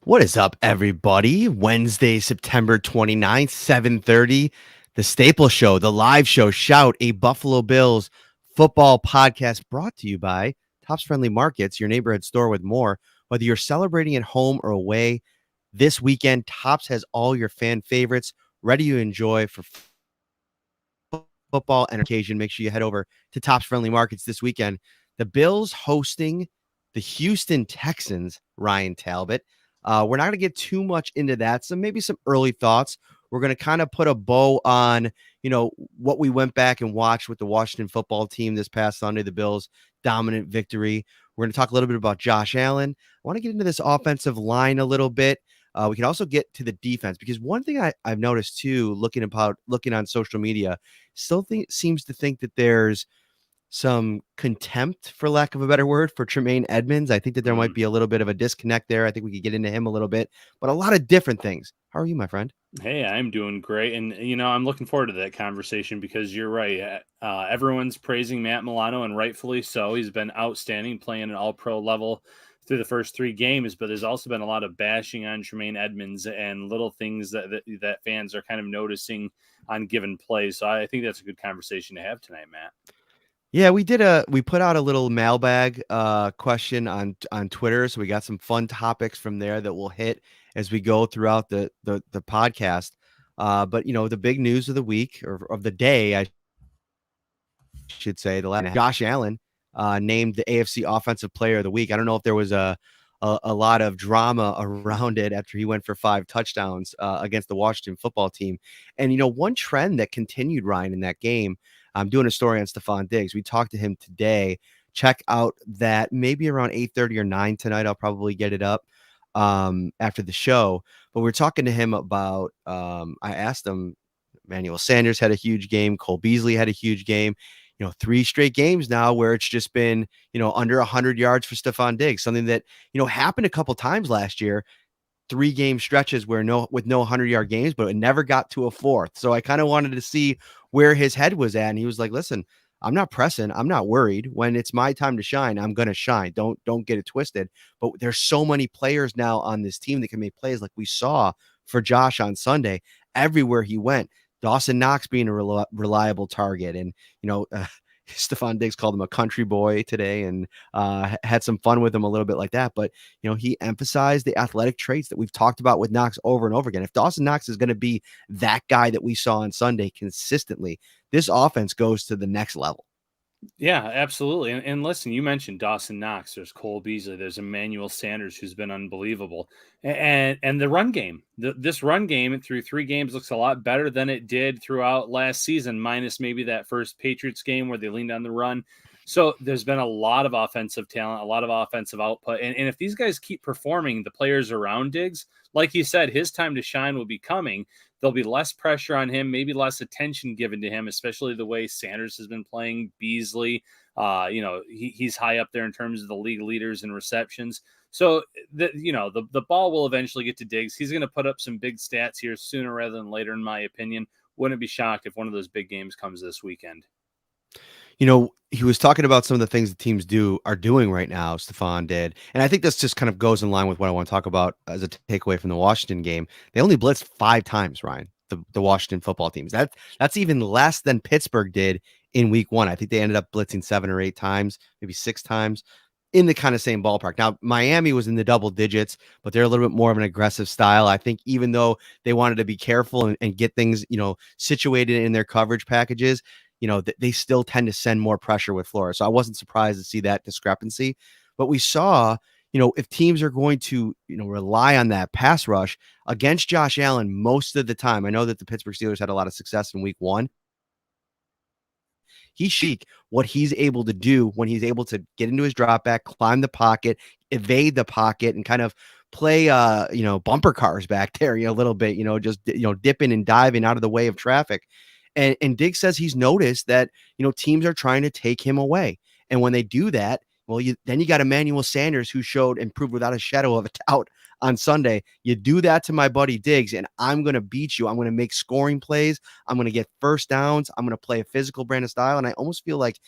What is up, everybody? Wednesday, September 29th, 7:30, the Staple Show, the live show, Shout, a Buffalo Bills football podcast brought to you by Tops Friendly Markets, your neighborhood store with more. Whether you're celebrating at home or away, this weekend, Tops has all your fan favorites ready to enjoy for football and occasion. Make sure you head over to Tops Friendly Markets this weekend. The Bills hosting the Houston Texans, Ryan Talbot. We're not going to get too much into that. So maybe some early thoughts. We're going to kind of put a bow on, what we went back and watched with the Washington football team this past Sunday, the Bills' dominant victory. We're going to talk a little bit about Josh Allen. I want to get into this offensive line a little bit. We can also get to the defense because one thing I've noticed too, looking on social media, seems to think that there's some contempt, for lack of a better word, for Tremaine Edmonds. I think that there might be a little bit of a disconnect there. I think we could get into him a little bit, but a lot of different things. How are you, my friend? Hey, I'm doing great. And, I'm looking forward to that conversation because you're right. Everyone's praising Matt Milano, and rightfully so. He's been outstanding, playing at all-pro level through the first three games, but there's also been a lot of bashing on Tremaine Edmonds and little things that fans are kind of noticing on given plays. So I think that's a good conversation to have tonight, Matt. Yeah, we put out a little mailbag question on Twitter, so we got some fun topics from there that we'll hit as we go throughout the podcast. But the big news of the week or of the day, I should say, the last Josh Allen named the AFC Offensive Player of the Week. I don't know if there was a lot of drama around it after he went for 5 touchdowns against the Washington football team. And one trend that continued, Ryan, in that game. I'm doing a story on Stephon Diggs. We talked to him today. Check out that maybe around 8:30 or 9 tonight. I'll probably get it up after the show. But we're talking to him about. I asked him. Emmanuel Sanders had a huge game. Cole Beasley had a huge game. 3 straight games now where it's just been under 100 yards for Stephon Diggs. Something that happened a couple times last year. 3-game stretches where with no 100-yard games, but it never got to a fourth. So I kind of wanted to see where his head was at. And he was like, listen, I'm not pressing. I'm not worried. When it's my time to shine, I'm going to shine. Don't get it twisted. But there's so many players now on this team that can make plays like we saw for Josh on Sunday. Everywhere he went, Dawson Knox being a reliable target. And, Stephon Diggs called him a country boy today and had some fun with him a little bit like that. But, he emphasized the athletic traits that we've talked about with Knox over and over again. If Dawson Knox is going to be that guy that we saw on Sunday consistently, this offense goes to the next level. Yeah, absolutely. And listen, you mentioned Dawson Knox. There's Cole Beasley. There's Emmanuel Sanders, who's been unbelievable. And the run game, this run game through 3 games looks a lot better than it did throughout last season, minus maybe that first Patriots game where they leaned on the run. So there's been a lot of offensive talent, a lot of offensive output. And if these guys keep performing, the players around Diggs, like you said, his time to shine will be coming. There'll be less pressure on him, maybe less attention given to him, especially the way Sanders has been playing. Beasley, he's high up there in terms of the league leaders in receptions. So the ball will eventually get to Diggs. He's going to put up some big stats here sooner rather than later, in my opinion. Wouldn't be shocked if one of those big games comes this weekend. He was talking about some of the things the teams are doing right now. Stephon did, and I think this just kind of goes in line with what I want to talk about as a takeaway from the Washington game. They only blitzed 5 times, Ryan. The Washington football teams. That's even less than Pittsburgh did in Week 1. I think they ended up blitzing 7 or 8 times, maybe 6 times, in the kind of same ballpark. Now Miami was in the double digits, but they're a little bit more of an aggressive style. I think even though they wanted to be careful and get things situated in their coverage packages. They still tend to send more pressure with Flores. So I wasn't surprised to see that discrepancy. But we saw, if teams are going to, rely on that pass rush against Josh Allen most of the time. I know that the Pittsburgh Steelers had a lot of success in Week 1. He's chic what he's able to do when he's able to get into his drop back, climb the pocket, evade the pocket, and kind of play bumper cars back there a little bit, just dipping and diving out of the way of traffic. And Diggs says he's noticed that, teams are trying to take him away. And when they do that, well, then you got Emmanuel Sanders, who showed and proved without a shadow of a doubt on Sunday. You do that to my buddy Diggs, and I'm going to beat you. I'm going to make scoring plays. I'm going to get first downs. I'm going to play a physical brand of style. And I almost feel like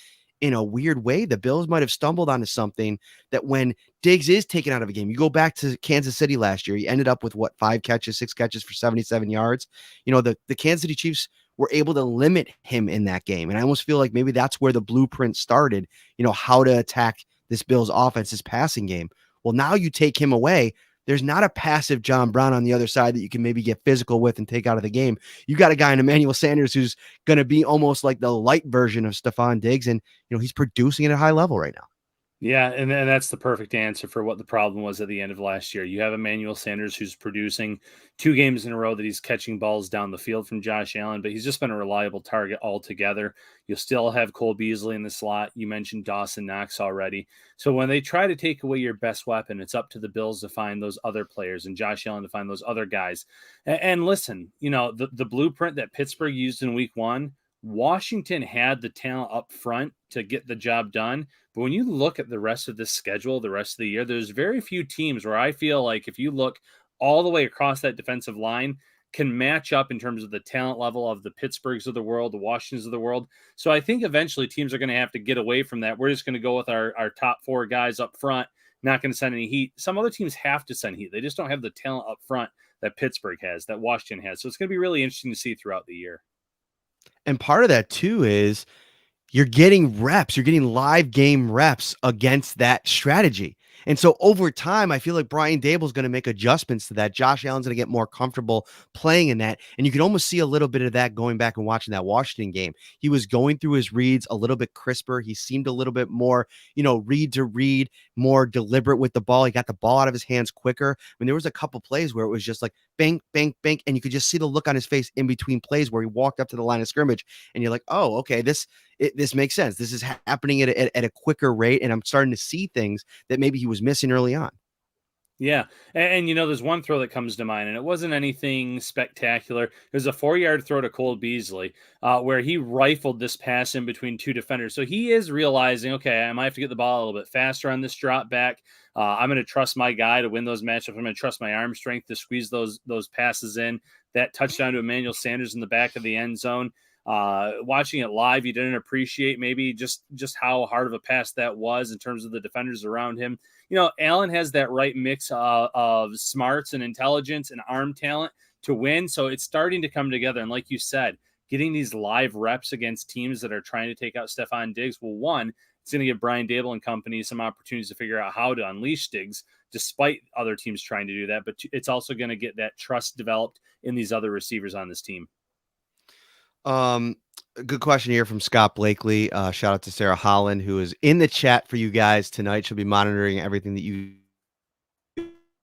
in a weird way, the Bills might have stumbled onto something that when Diggs is taken out of a game, you go back to Kansas City last year, he ended up with what, 5 catches, 6 catches for 77 yards. The Kansas City Chiefs were able to limit him in that game. And I almost feel like maybe that's where the blueprint started, how to attack this Bills offense, this passing game. Well, now you take him away. There's not a passive John Brown on the other side that you can maybe get physical with and take out of the game. You got a guy in Emmanuel Sanders who's going to be almost like the light version of Stephon Diggs. And, he's producing at a high level right now. Yeah, and that's the perfect answer for what the problem was at the end of last year. You have Emmanuel Sanders who's producing 2 games in a row that he's catching balls down the field from Josh Allen, but he's just been a reliable target altogether. You'll still have Cole Beasley in the slot. You mentioned Dawson Knox already. So when they try to take away your best weapon, it's up to the Bills to find those other players and Josh Allen to find those other guys. And listen, the blueprint that Pittsburgh used in week 1, Washington had the talent up front to get the job done. But when you look at the rest of this schedule, the rest of the year, there's very few teams where I feel like if you look all the way across that defensive line, can match up in terms of the talent level of the Pittsburghs of the world, the Washingtons of the world. So I think eventually teams are going to have to get away from that. We're just going to go with our top 4 guys up front, not going to send any heat. Some other teams have to send heat. They just don't have the talent up front that Pittsburgh has, that Washington has. So it's going to be really interesting to see throughout the year. And part of that too is you're getting reps, you're getting live game reps against that strategy. And so over time, I feel like Brian Daboll's going to make adjustments to that. Josh Allen's going to get more comfortable playing in that. And you can almost see a little bit of that going back and watching that Washington game. He was going through his reads a little bit crisper. He seemed a little bit more, read to read, more deliberate with the ball. He got the ball out of his hands quicker. I mean, there was a couple plays where it was just like bang, bang, bang. And you could just see the look on his face in between plays where he walked up to the line of scrimmage. And you're like, oh, okay, this makes sense. This is happening at a quicker rate. And I'm starting to see things that maybe he was missing early on. Yeah. And there's one throw that comes to mind, and it wasn't anything spectacular. It was a 4-yard throw to Cole Beasley where he rifled this pass in between 2 defenders. So he is realizing, okay, I might have to get the ball a little bit faster on this drop back. I'm going to trust my guy to win those matchups. I'm going to trust my arm strength to squeeze those passes in. That touchdown to Emmanuel Sanders in the back of the end zone. Watching it live, you didn't appreciate maybe just how hard of a pass that was in terms of the defenders around him. Allen has that right mix of smarts and intelligence and arm talent to win. So it's starting to come together. And like you said, getting these live reps against teams that are trying to take out Stephon Diggs, well, one, it's going to give Brian Daboll and company some opportunities to figure out how to unleash Diggs despite other teams trying to do that. But it's also going to get that trust developed in these other receivers on this team. Good question here from Scott Blakely. Shout out to Sarah Holland, who is in the chat for you guys tonight. She'll be monitoring everything that you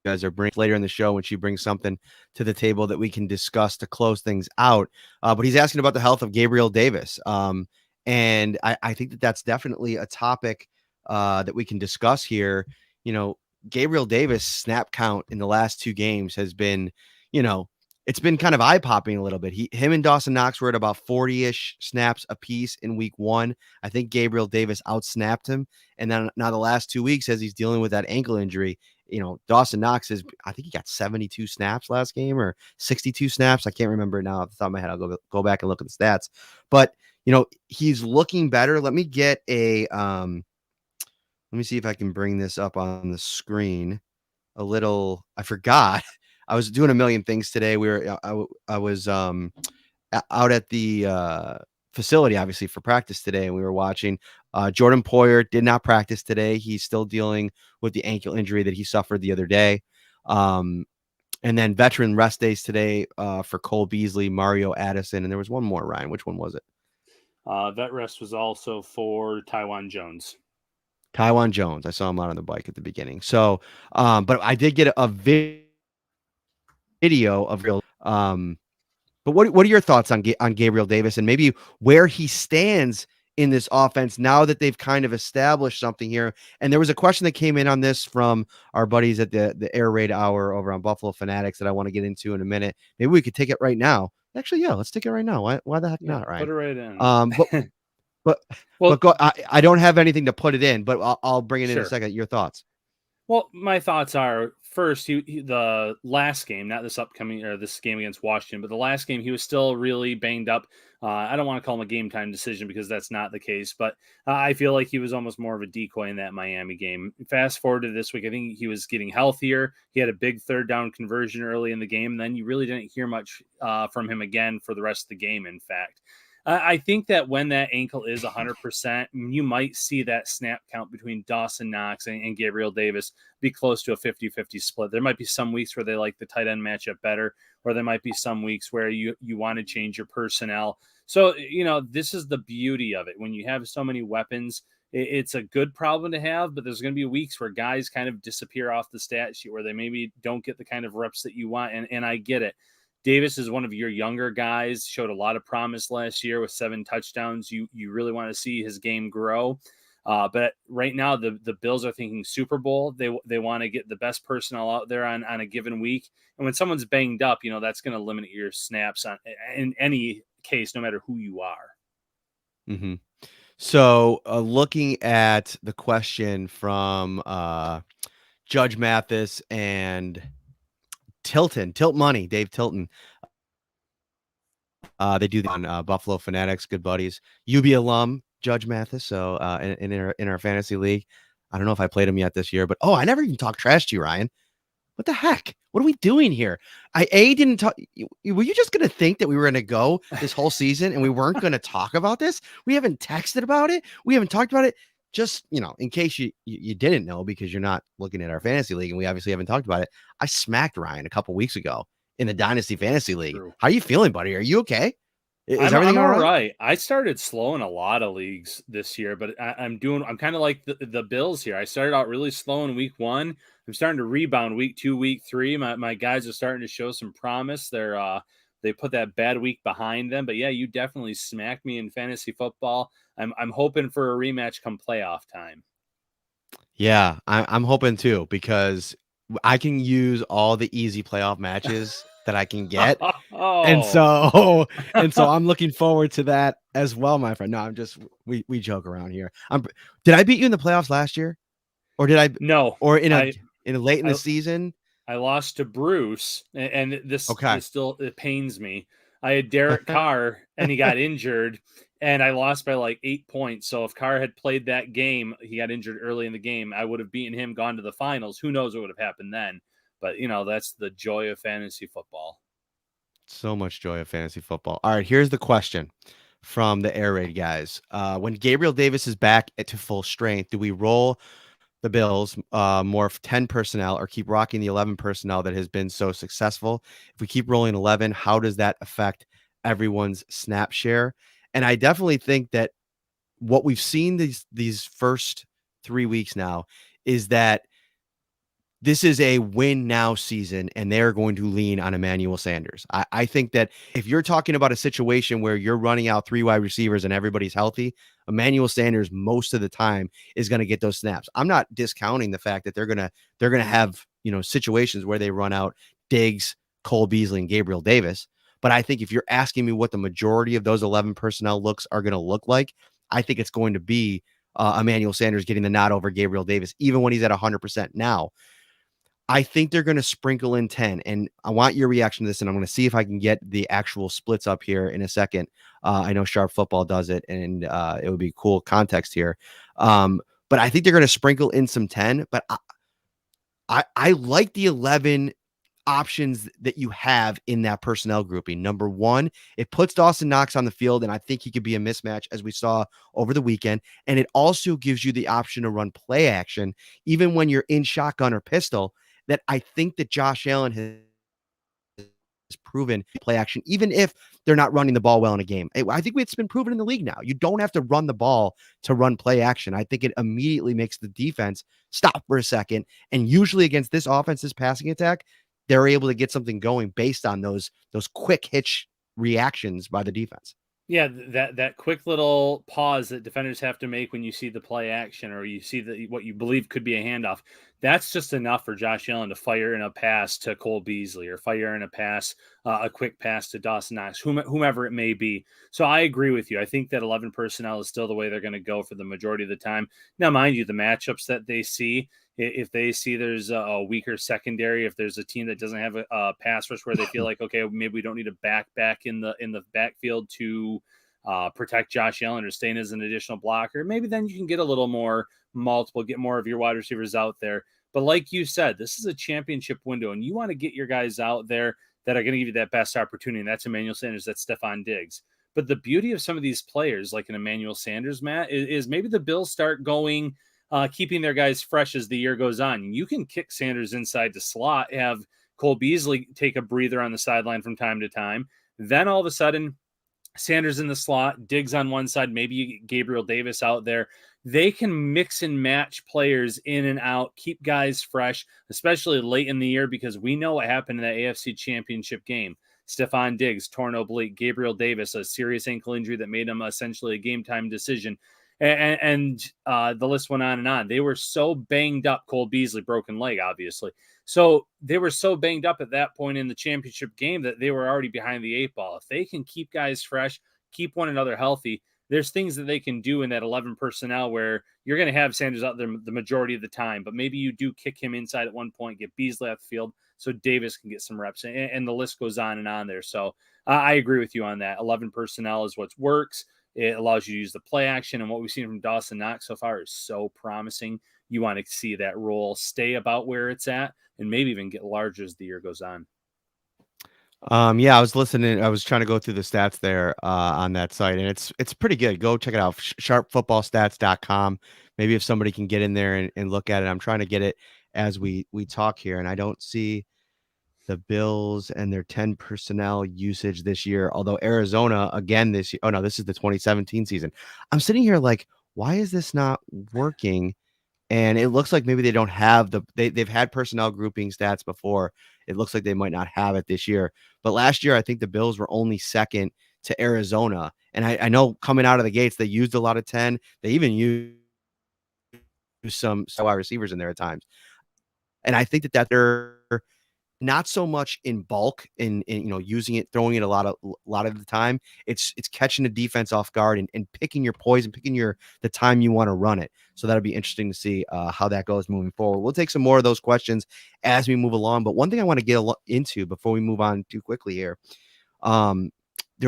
guys are bringing later in the show when she brings something to the table that we can discuss to close things out. But he's asking about the health of Gabriel Davis. And I think that's definitely a topic that we can discuss here. Gabriel Davis snap count in the last 2 games has been, it's been kind of eye-popping a little bit. Him and Dawson Knox were at about 40-ish snaps apiece in week 1. I think Gabriel Davis outsnapped him. And then now the last 2 weeks, as he's dealing with that ankle injury, Dawson Knox I think he got 72 snaps last game or 62 snaps. I can't remember now off the top of my head. I'll go back and look at the stats. But, he's looking better. Let me get let me see if I can bring this up on the screen a little. I forgot. I was doing a million things today. I was out at the facility, obviously, for practice today, and we were watching. Jordan Poyer did not practice today. He's still dealing with the ankle injury that he suffered the other day. And then veteran rest days today for Cole Beasley, Mario Addison, and there was one more, Ryan. Which one was it? Vet rest was also for Taiwan Jones. I saw him out on the bike at the beginning. So, but I did get a video of real. But what are your thoughts on Gabriel Davis and maybe where he stands in this offense now that they've kind of established something here? And there was a question that came in on this from our buddies at the Air Raid Hour over on Buffalo Fanatics that I want to get into in a minute. Maybe we could take it right now. Actually, yeah, let's take it right now. Why the heck not, Ryan? Put it right in. But go, I don't have anything to put it in, but I'll bring it in a second. Your thoughts? Well, my thoughts are first, the last game, not this upcoming or this game against Washington, but the last game, he was still really banged up. I don't want to call him a game time decision because that's not the case, but I feel like he was almost more of a decoy in that Miami game. Fast forward to this week, I think he was getting healthier. He had a big third down conversion early in the game. And then you really didn't hear much from him again for the rest of the game, in fact. I think that when that ankle is 100%, you might see that snap count between Dawson Knox and Gabriel Davis be close to a 50-50 split. There might be some weeks where they like the tight end matchup better, or there might be some weeks where you want to change your personnel. So, this is the beauty of it. When you have so many weapons, it's a good problem to have, but there's going to be weeks where guys kind of disappear off the stat sheet where they maybe don't get the kind of reps that you want. And I get it. Davis is one of your younger guys, showed a lot of promise last year with 7 touchdowns. You really want to see his game grow. But right now, the Bills are thinking Super Bowl. They want to get the best personnel out there on a given week. And when someone's banged up, that's going to limit your snaps in any case, no matter who you are. Mm-hmm. So looking at the question from Judge Mathis and Tilt Money, Dave Tilton. They do that on Buffalo Fanatics, good buddies. UB alum, Judge Mathis. So in our fantasy league, I don't know if I played him yet this year, but I never even talked trash to you, Ryan. What the heck? What are we doing here? I didn't talk. Were you just going to think that we were going to go this whole season and we weren't going to talk about this? We haven't texted about it. We haven't talked about it. Just, in case you didn't know, because you're not looking at our fantasy league and we obviously haven't talked about it. I smacked Ryan a couple weeks ago in the Dynasty Fantasy League. True. How are you feeling, buddy? Are you okay? Is everything all right? I started slow in a lot of leagues this year, but I'm kind of like the Bills here. I started out really slow in week 1. I'm starting to rebound week 2, week 3. My guys are starting to show some promise. They put that bad week behind them. But yeah, you definitely smacked me in fantasy football. I'm hoping for a rematch come playoff time. Yeah, I'm hoping too, because I can use all the easy playoff matches that I can get. And so I'm looking forward to that as well, my friend. No, we joke around here. Did I beat you in the playoffs last year? Or did I? No. Or in late in the season? I lost to Bruce, and this still, it pains me. I had Derek Carr and he got injured, and I lost by like 8 points. So if Carr had played that game, he got injured early in the game, I would have beaten him, gone to the finals. Who knows what would have happened then? But that's the joy of fantasy football. So much joy of fantasy football. All right, here's the question from the Air Raid guys. When Gabriel Davis is back to full strength, do we roll the Bills more 10 personnel or keep rocking the 11 personnel that has been so successful? If we keep rolling 11, how does that affect everyone's snap share? And I definitely think that what we've seen these first 3 weeks now is that this is a win now season, and they're going to lean on Emmanuel Sanders. I think that if you're talking about a situation where you're running out 3 wide receivers and everybody's healthy, Emmanuel Sanders most of the time is going to get those snaps. I'm not discounting the fact that they're gonna have situations where they run out Diggs, Cole Beasley, and Gabriel Davis. But I think if you're asking me what the majority of those 11 personnel looks are going to look like, I think it's going to be Emmanuel Sanders getting the nod over Gabriel Davis, even when he's at 100% now. I think they're going to sprinkle in 10, and I want your reaction to this, and I'm going to see if I can get the actual splits up here in a second. I know Sharp Football does it, and it would be cool context here. But I think they're going to sprinkle in some 10, but I like the 11 options that you have in that personnel grouping. Number 1, it puts Dawson Knox on the field, and I think he could be a mismatch, as we saw over the weekend. And it also gives you the option to run play action, even when you're in shotgun or pistol, that I think that Josh Allen has proven play action, even if they're not running the ball well in a game. I think it's been proven in the league now. You don't have to run the ball to run play action. I think it immediately makes the defense stop for a second. And usually against this offense's passing attack, they're able to get something going based on those quick hitch reactions by the defense. Yeah, that quick little pause that defenders have to make when you see the play action or you see what you believe could be a handoff. That's just enough for Josh Allen to fire in a pass to Cole Beasley or fire in a pass, a quick pass to Dawson Knox, whomever it may be. So I agree with you. I think that 11 personnel is still the way they're going to go for the majority of the time. Now, mind you, the matchups that they see, If they see there's a weaker secondary, if there's a team that doesn't have a pass rush where they feel like, okay, maybe we don't need a back in the backfield to protect Josh Allen or stay in as an additional blocker, maybe then you can get a little more multiple, get more of your wide receivers out there. But like you said, this is a championship window, and you want to get your guys out there that are going to give you that best opportunity. And that's Emmanuel Sanders, that's Stephon Diggs. But the beauty of some of these players, like an Emmanuel Sanders, Matt, is maybe the Bills start going, keeping their guys fresh as the year goes on. You can kick Sanders inside the slot, have Cole Beasley take a breather on the sideline from time to time. Then all of a sudden, Sanders in the slot, Diggs on one side, maybe Gabriel Davis out there. They can mix and match players in and out, keep guys fresh, especially late in the year, because we know what happened in that AFC Championship game. Stephon Diggs, torn oblique, Gabriel Davis, a serious ankle injury that made him essentially a game time decision. And the list went on and on. They were so banged up. Cole Beasley, broken leg, obviously. So they were so banged up at that point in the championship game that they were already behind the eight ball. If they can keep guys fresh, keep one another healthy, there's things that they can do in that 11 personnel where you're going to have Sanders out there the majority of the time, but maybe you do kick him inside at one point, get Beasley off the field so Davis can get some reps, and the list goes on and on there. So I agree with you on that. 11 personnel is what works. It allows you to use the play action, and what we've seen from Dawson Knox so far is so promising. You want to see that role stay about where it's at and maybe even get larger as the year goes on. Yeah, I was listening. I was trying to go through the stats there on that site, and it's pretty good. Go check it out, sharpfootballstats.com. Maybe if somebody can get in there and look at it. I'm trying to get it as we talk here, and I don't see the Bills and their 10 personnel usage this year. Although Arizona again this year. Oh no, this is the 2017 season. I'm sitting here like, why is this not working? And it looks like maybe they don't have they've had personnel grouping stats before. It looks like they might not have it this year. But last year, I think the Bills were only second to Arizona. And I know coming out of the gates, they used a lot of 10. They even used some wide receivers in there at times. And I think that they're not so much in bulk in using it, throwing it a lot of the time. It's catching the defense off guard and picking your poison, picking the time you want to run it. So that'll be interesting to see how that goes moving forward. We'll take some more of those questions as we move along. But one thing I want to get into before we move on too quickly here, there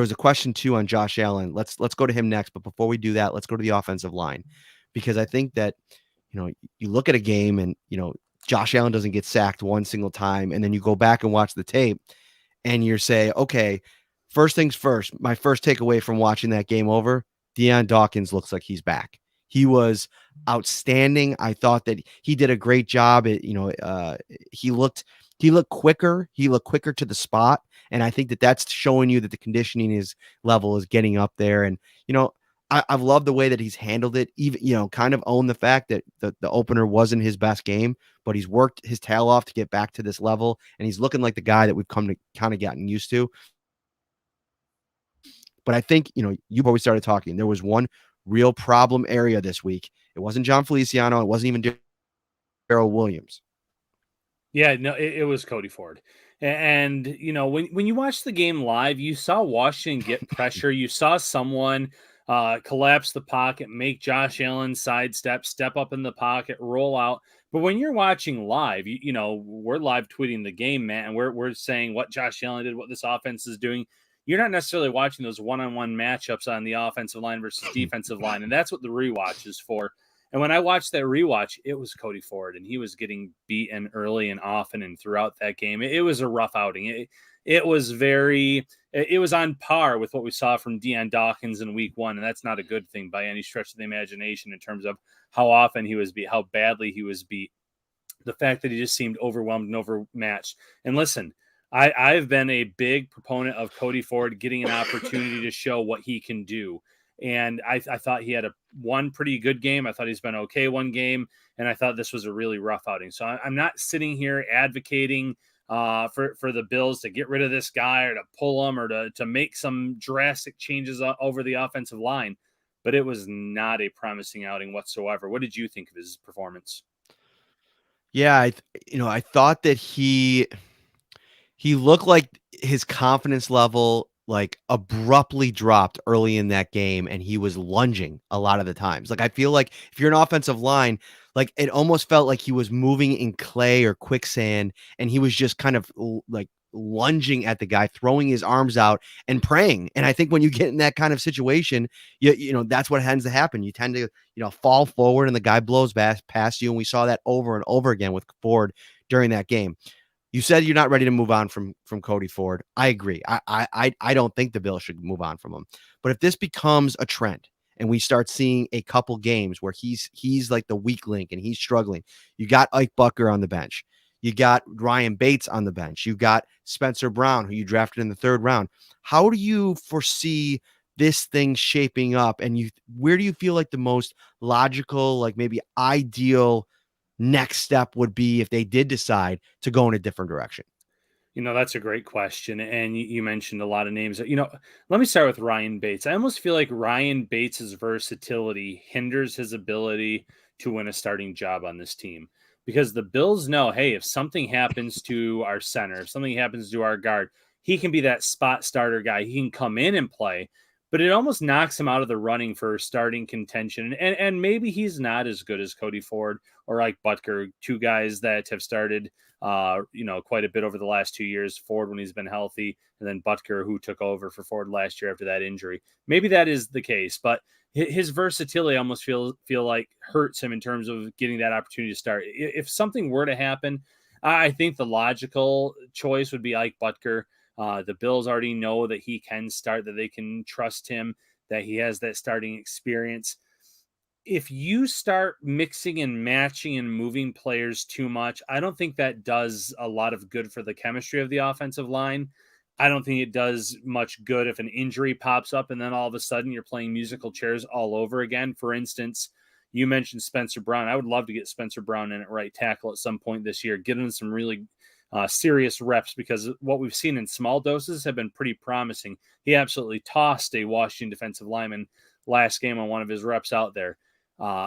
was a question too on Josh Allen. Let's go to him next. But before we do that, let's go to the offensive line, because I think that you look at a game and Josh Allen doesn't get sacked one single time. And then you go back and watch the tape and you say, okay, first things first, my first takeaway from watching that game over, Deion Dawkins looks like he's back. He was outstanding. I thought that he did a great job. He looked quicker. He looked quicker to the spot. And I think that that's showing you that the conditioning level is getting up there. And, I've loved the way that he's handled it, even, kind of own the fact that the opener wasn't his best game, but he's worked his tail off to get back to this level. And he's looking like the guy that we've come to kind of gotten used to. But I think, before we started talking, there was one real problem area this week. It wasn't John Feliciano. It wasn't even Darrell Williams. Yeah, no, it was Cody Ford. And, when you watch the game live, you saw Washington get pressure. You saw someone collapse the pocket, make Josh Allen sidestep, step up in the pocket, roll out. But when you're watching live, we're live tweeting the game, Matt, and we're saying what Josh Allen did, what this offense is doing. You're not necessarily watching those one-on-one matchups on the offensive line versus defensive line, and that's what the rewatch is for. And when I watched that rewatch, it was Cody Ford, and he was getting beaten early and often and throughout that game. It was a rough outing. It was on par with what we saw from Deion Dawkins in week one, and that's not a good thing by any stretch of the imagination in terms of how often he was beat, how badly he was beat, the fact that he just seemed overwhelmed and overmatched. And listen, I've been a big proponent of Cody Ford getting an opportunity to show what he can do. And I thought he had one pretty good game. I thought he's been okay one game, and I thought this was a really rough outing. So I'm not sitting here advocating for the Bills to get rid of this guy or to pull him or to make some drastic changes over the offensive line. But it was not a promising outing whatsoever. What did you think of his performance? Yeah, I thought that he looked like his confidence level like abruptly dropped early in that game and he was lunging a lot of the times. Like I feel like if you're an offensive line, like it almost felt like he was moving in clay or quicksand and he was just kind of like lunging at the guy, throwing his arms out and praying. And I think when you get in that kind of situation, you know, that's what tends to happen. You tend to, fall forward and the guy blows back past you. And we saw that over and over again with Ford during that game. You said you're not ready to move on from Cody Ford. I agree. I don't think the Bills should move on from him. But if this becomes a trend and we start seeing a couple games where he's like the weak link and he's struggling, you got Ike Butker on the bench. You got Ryan Bates on the bench. You got Spencer Brown, who you drafted in the 3rd round. How do you foresee this thing shaping up? And where do you feel like the most logical, like maybe ideal next step would be if they did decide to go in a different direction? That's a great question. And you mentioned a lot of names. Let me start with Ryan Bates. I almost feel like Ryan Bates's versatility hinders his ability to win a starting job on this team because the Bills know, hey, if something happens to our center, if something happens to our guard, he can be that spot starter guy. He can come in and play, but it almost knocks him out of the running for starting contention. And maybe he's not as good as Cody Ford or Ike Butker, two guys that have started quite a bit over the last 2 years. Ford when he's been healthy, and then Butker who took over for Ford last year after that injury. Maybe that is the case, but his versatility almost feel like hurts him in terms of getting that opportunity to start. If something were to happen, I think the logical choice would be Ike Butker. The Bills already know that he can start, that they can trust him, that he has that starting experience. If you start mixing and matching and moving players too much, I don't think that does a lot of good for the chemistry of the offensive line. I don't think it does much good if an injury pops up and then all of a sudden you're playing musical chairs all over again. For instance, you mentioned Spencer Brown. I would love to get Spencer Brown in at right tackle at some point this year, get him some really serious reps, because what we've seen in small doses have been pretty promising. He absolutely tossed a Washington defensive lineman last game on one of his reps out there.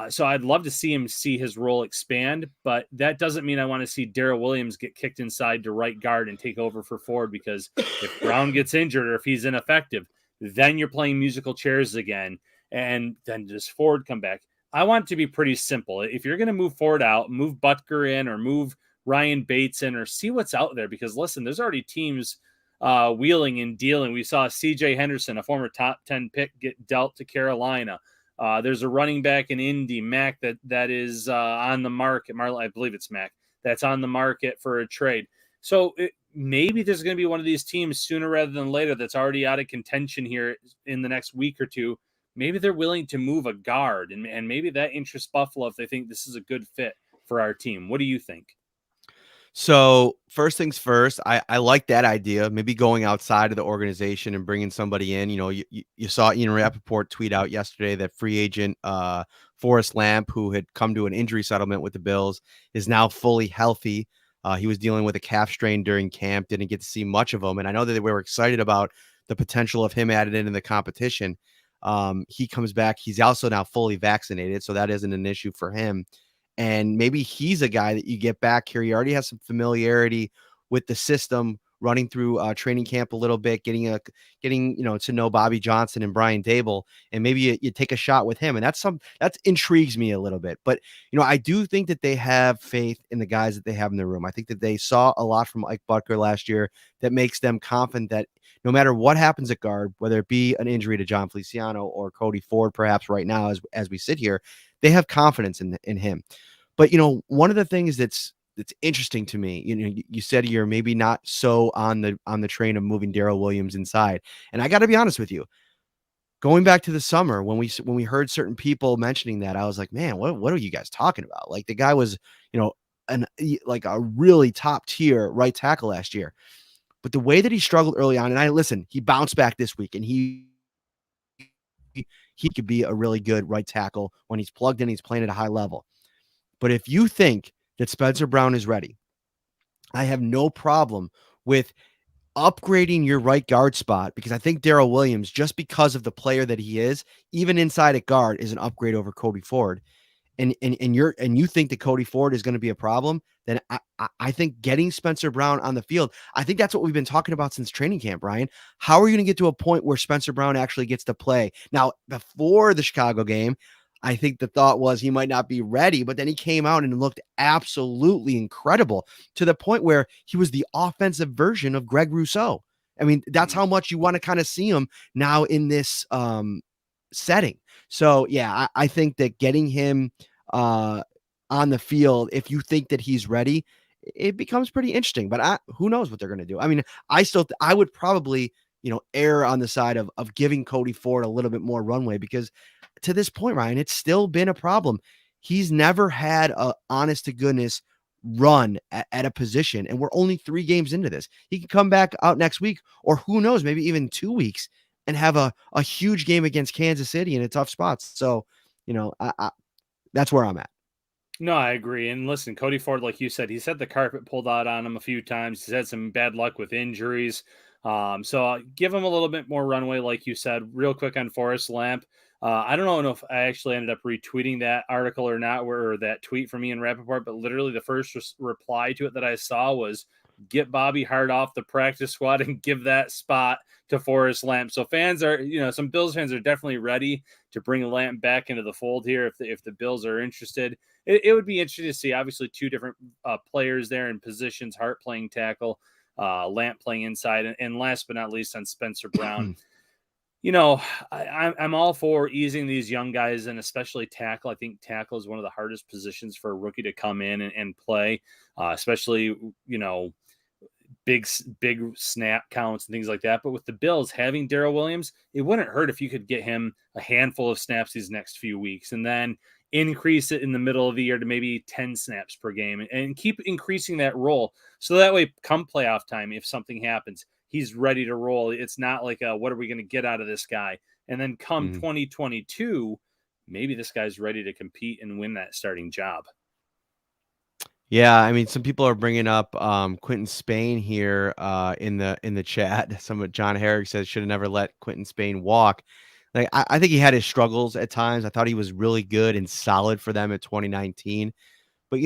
So I'd love to see his role expand, but that doesn't mean I want to see Darrell Williams get kicked inside to right guard and take over for Ford, because if Brown gets injured or if he's ineffective, then you're playing musical chairs again. And then does Ford come back? I want it to be pretty simple. If you're going to move Ford out, move Butker in or move Ryan Bates in, or see what's out there, because listen, there's already teams wheeling and dealing. We saw CJ Henderson, a former top 10 pick, get dealt to Carolina. There's a running back in Indy, Mac, that is on the market. I believe it's Mac, that's on the market for a trade. So maybe there's going to be one of these teams sooner rather than later that's already out of contention here in the next week or two. Maybe they're willing to move a guard, and maybe that interests Buffalo if they think this is a good fit for our team. What do you think? So first things first, I like that idea. Maybe going outside of the organization and bringing somebody in. You saw Ian Rappaport tweet out yesterday that free agent Forrest Lamp, who had come to an injury settlement with the Bills, is now fully healthy. He was dealing with a calf strain during camp, didn't get to see much of him, and I know that they were excited about the potential of him added into the competition. He comes back. He's also now fully vaccinated, so that isn't an issue for him. And maybe he's a guy that you get back here. He already has some familiarity with the system, running through training camp a little bit, getting to know Bobby Johnson and Brian Dable, and maybe you take a shot with him. And that intrigues me a little bit. But I do think that they have faith in the guys that they have in the room. I think that they saw a lot from Ike Butker last year that makes them confident that no matter what happens at guard, whether it be an injury to John Feliciano or Cody Ford, perhaps right now as we sit here, they have confidence in him. But one of the things that's interesting to me, you said you're maybe not so on the train of moving Darrell Williams inside, and I got to be honest with you. Going back to the summer when we heard certain people mentioning that, I was like, man, what are you guys talking about? Like the guy was, like a really top tier right tackle last year, but the way that he struggled early on, and he bounced back this week, and he could be a really good right tackle when he's plugged in, he's playing at a high level. But if you think that Spencer Brown is ready, I have no problem with upgrading your right guard spot, because I think Darrell Williams, just because of the player that he is, even inside at guard, is an upgrade over Cody Ford. and you think that Cody Ford is going to be a problem, then I think getting Spencer Brown on the field, I think that's what we've been talking about since training camp, Ryan. How are you going to get to a point where Spencer Brown actually gets to play? Now, before the Chicago game, I think the thought was he might not be ready, but then he came out and looked absolutely incredible to the point where he was the offensive version of Greg Rousseau. I mean, that's how much you want to kind of see him now in this setting. So yeah, I think that getting him on the field, if you think that he's ready, it becomes pretty interesting. But who knows what they're going to do? I mean, I would probably err on the side of giving Cody Ford a little bit more runway because to this point, Ryan, it's still been a problem. He's never had a honest to goodness run at a position, and we're only 3 games into this. He could come back out next week, or who knows, maybe even 2 weeks, and have a huge game against Kansas City in a tough spot. So, that's where I'm at. No, I agree. And listen, Cody Ford, like you said, he's had the carpet pulled out on him a few times. He's had some bad luck with injuries. So give him a little bit more runway, like you said. Real quick on Forrest Lamp. I don't know if I actually ended up retweeting that article or not, or that tweet from Ian Rappaport, but literally the first reply to it that I saw was get Bobby Hart off the practice squad and give that spot to Forrest Lamp. So fans are, some Bills fans are definitely ready to bring Lamp back into the fold here if the Bills are interested. It would be interesting to see, obviously, 2 different players there in positions, Hart playing tackle, Lamp playing inside, and last but not least on Spencer Brown. I'm all for easing these young guys, and especially tackle. I think tackle is one of the hardest positions for a rookie to come in and play, especially, big snap counts and things like that. But with the Bills having Darrell Williams, it wouldn't hurt if you could get him a handful of snaps these next few weeks and then increase it in the middle of the year to maybe 10 snaps per game and keep increasing that role. So that way, come playoff time, if something happens, he's ready to roll. It's not like, what are we going to get out of this guy? And then come 2022, maybe this guy's ready to compete and win that starting job. Yeah, I mean, some people are bringing up Quentin Spain here in the chat. John Herrick says should have never let Quentin Spain walk. Like I think he had his struggles at times. I thought he was really good and solid for them in 2019. But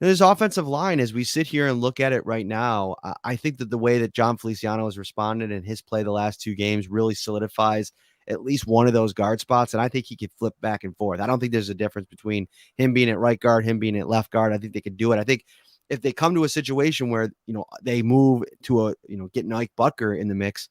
there's offensive line as we sit here and look at it right now. I think that the way that John Feliciano has responded in his play the last 2 games really solidifies at least one of those guard spots. And I think he could flip back and forth. I don't think there's a difference between him being at right guard, him being at left guard. I think they could do it. I think if they come to a situation where, they move to get Ike Butker in the mix,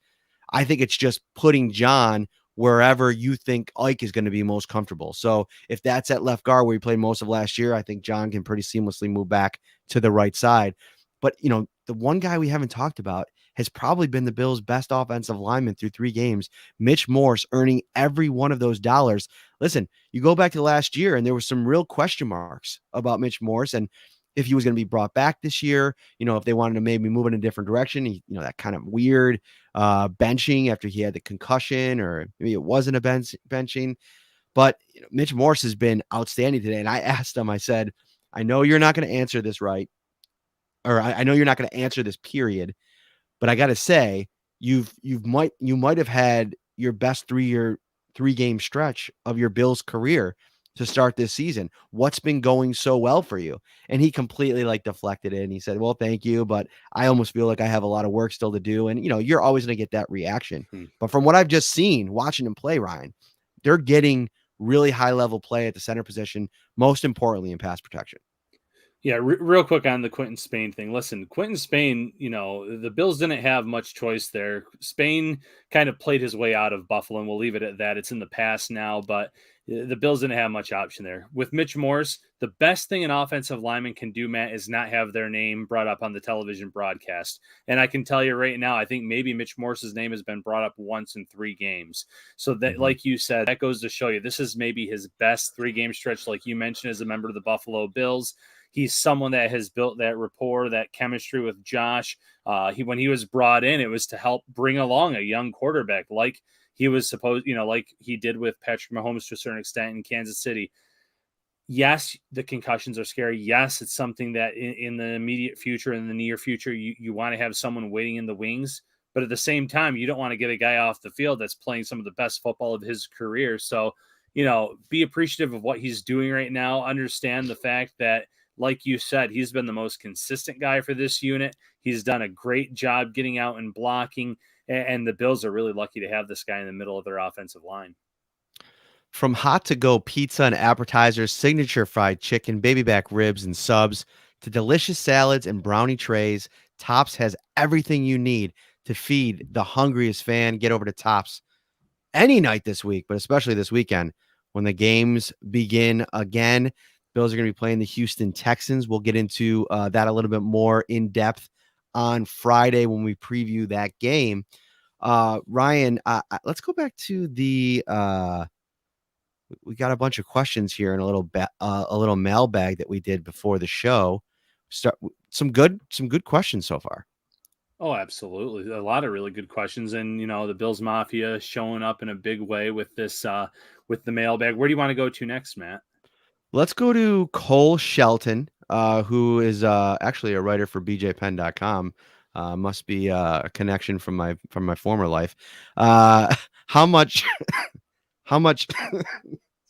I think it's just putting John wherever you think Ike is going to be most comfortable. So if that's at left guard where he played most of last year, I think John can pretty seamlessly move back to the right side. But, the one guy we haven't talked about has probably been the Bills' best offensive lineman through 3 games, Mitch Morse, earning every one of those dollars. Listen, you go back to last year and there was some real question marks about Mitch Morse and if he was going to be brought back this year, if they wanted to maybe move in a different direction, that kind of weird benching after he had the concussion, or maybe it wasn't a benching. But Mitch Morse has been outstanding today. And I asked him, I said, I know you're not going to answer this right, or I know you're not going to answer this period, but I got to say, you might have had your best 3-game stretch of your Bills career to start this season. What's been going so well for you? And he completely deflected it. And he said, well, thank you, but I almost feel like I have a lot of work still to do. And, you're always going to get that reaction. But from what I've just seen watching him play, Ryan, they're getting really high level play at the center position, most importantly in pass protection. Yeah, real quick on the Quentin Spain thing. Listen, Quentin Spain, the Bills didn't have much choice there. Spain kind of played his way out of Buffalo, and we'll leave it at that. It's in the past now, but the Bills didn't have much option there. With Mitch Morse, the best thing an offensive lineman can do, Matt, is not have their name brought up on the television broadcast. And I can tell you right now, I think maybe Mitch Morse's name has been brought up once in 3 games. So that, like you said, that goes to show you this is maybe his best 3-game stretch, like you mentioned, as a member of the Buffalo Bills. He's someone that has built that rapport, that chemistry with Josh. When he was brought in, it was to help bring along a young quarterback, like he was supposed, like he did with Patrick Mahomes to a certain extent in Kansas City. Yes, the concussions are scary. Yes, it's something that in the immediate future, in the near future, you want to have someone waiting in the wings. But at the same time, you don't want to get a guy off the field that's playing some of the best football of his career. So be appreciative of what he's doing right now. Understand the fact that, like you said, he's been the most consistent guy for this unit. He's done a great job getting out and blocking, and the Bills are really lucky to have this guy in the middle of their offensive line. From hot to go pizza and appetizers, signature fried chicken, baby back ribs and subs, to delicious salads and brownie trays, Tops has everything you need to feed the hungriest fan. Get over to Tops any night this week, but especially this weekend when the games begin again. Bills are going to be playing the Houston Texans. We'll get into that a little bit more in depth on Friday when we preview that game. Ryan, let's go back to the we got a bunch of questions here and a little mailbag that we did before the show. Some good questions so far. Oh, absolutely. A lot of really good questions. And, the Bills Mafia showing up in a big way with this, with the mailbag. Where do you want to go to next, Matt? Let's go to Cole Shelton, who is actually a writer for bjpen.com. Must be a connection from my former life. How much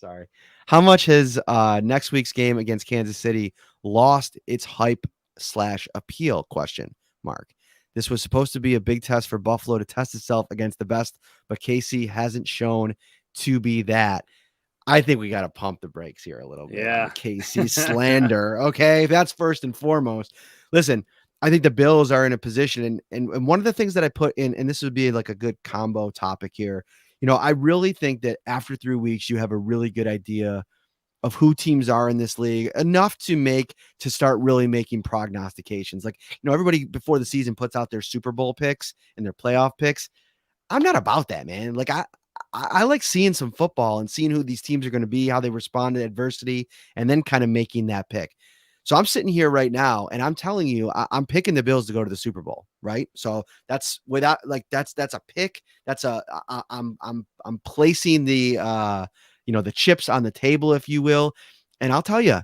sorry. How much has next week's game against Kansas City lost its hype / appeal? Question mark. This was supposed to be a big test for Buffalo to test itself against the best, but KC hasn't shown to be that. I think we got to pump the brakes here a little bit. Yeah. On KC slander. Okay. That's first and foremost. Listen, I think the Bills are in a position, and one of the things that I put in, and this would be like a good combo topic here. I really think that after 3 weeks, you have a really good idea of who teams are in this league, enough to start really making prognostications. Like, everybody before the season puts out their Super Bowl picks and their playoff picks. I'm not about that, man. Like, I like seeing some football and seeing who these teams are going to be, how they respond to adversity, and then kind of making that pick. So I'm sitting here right now and I'm telling you, I'm picking the Bills to go to the Super Bowl, right? So that's a pick. I'm placing the the chips on the table, if you will. And I'll tell you,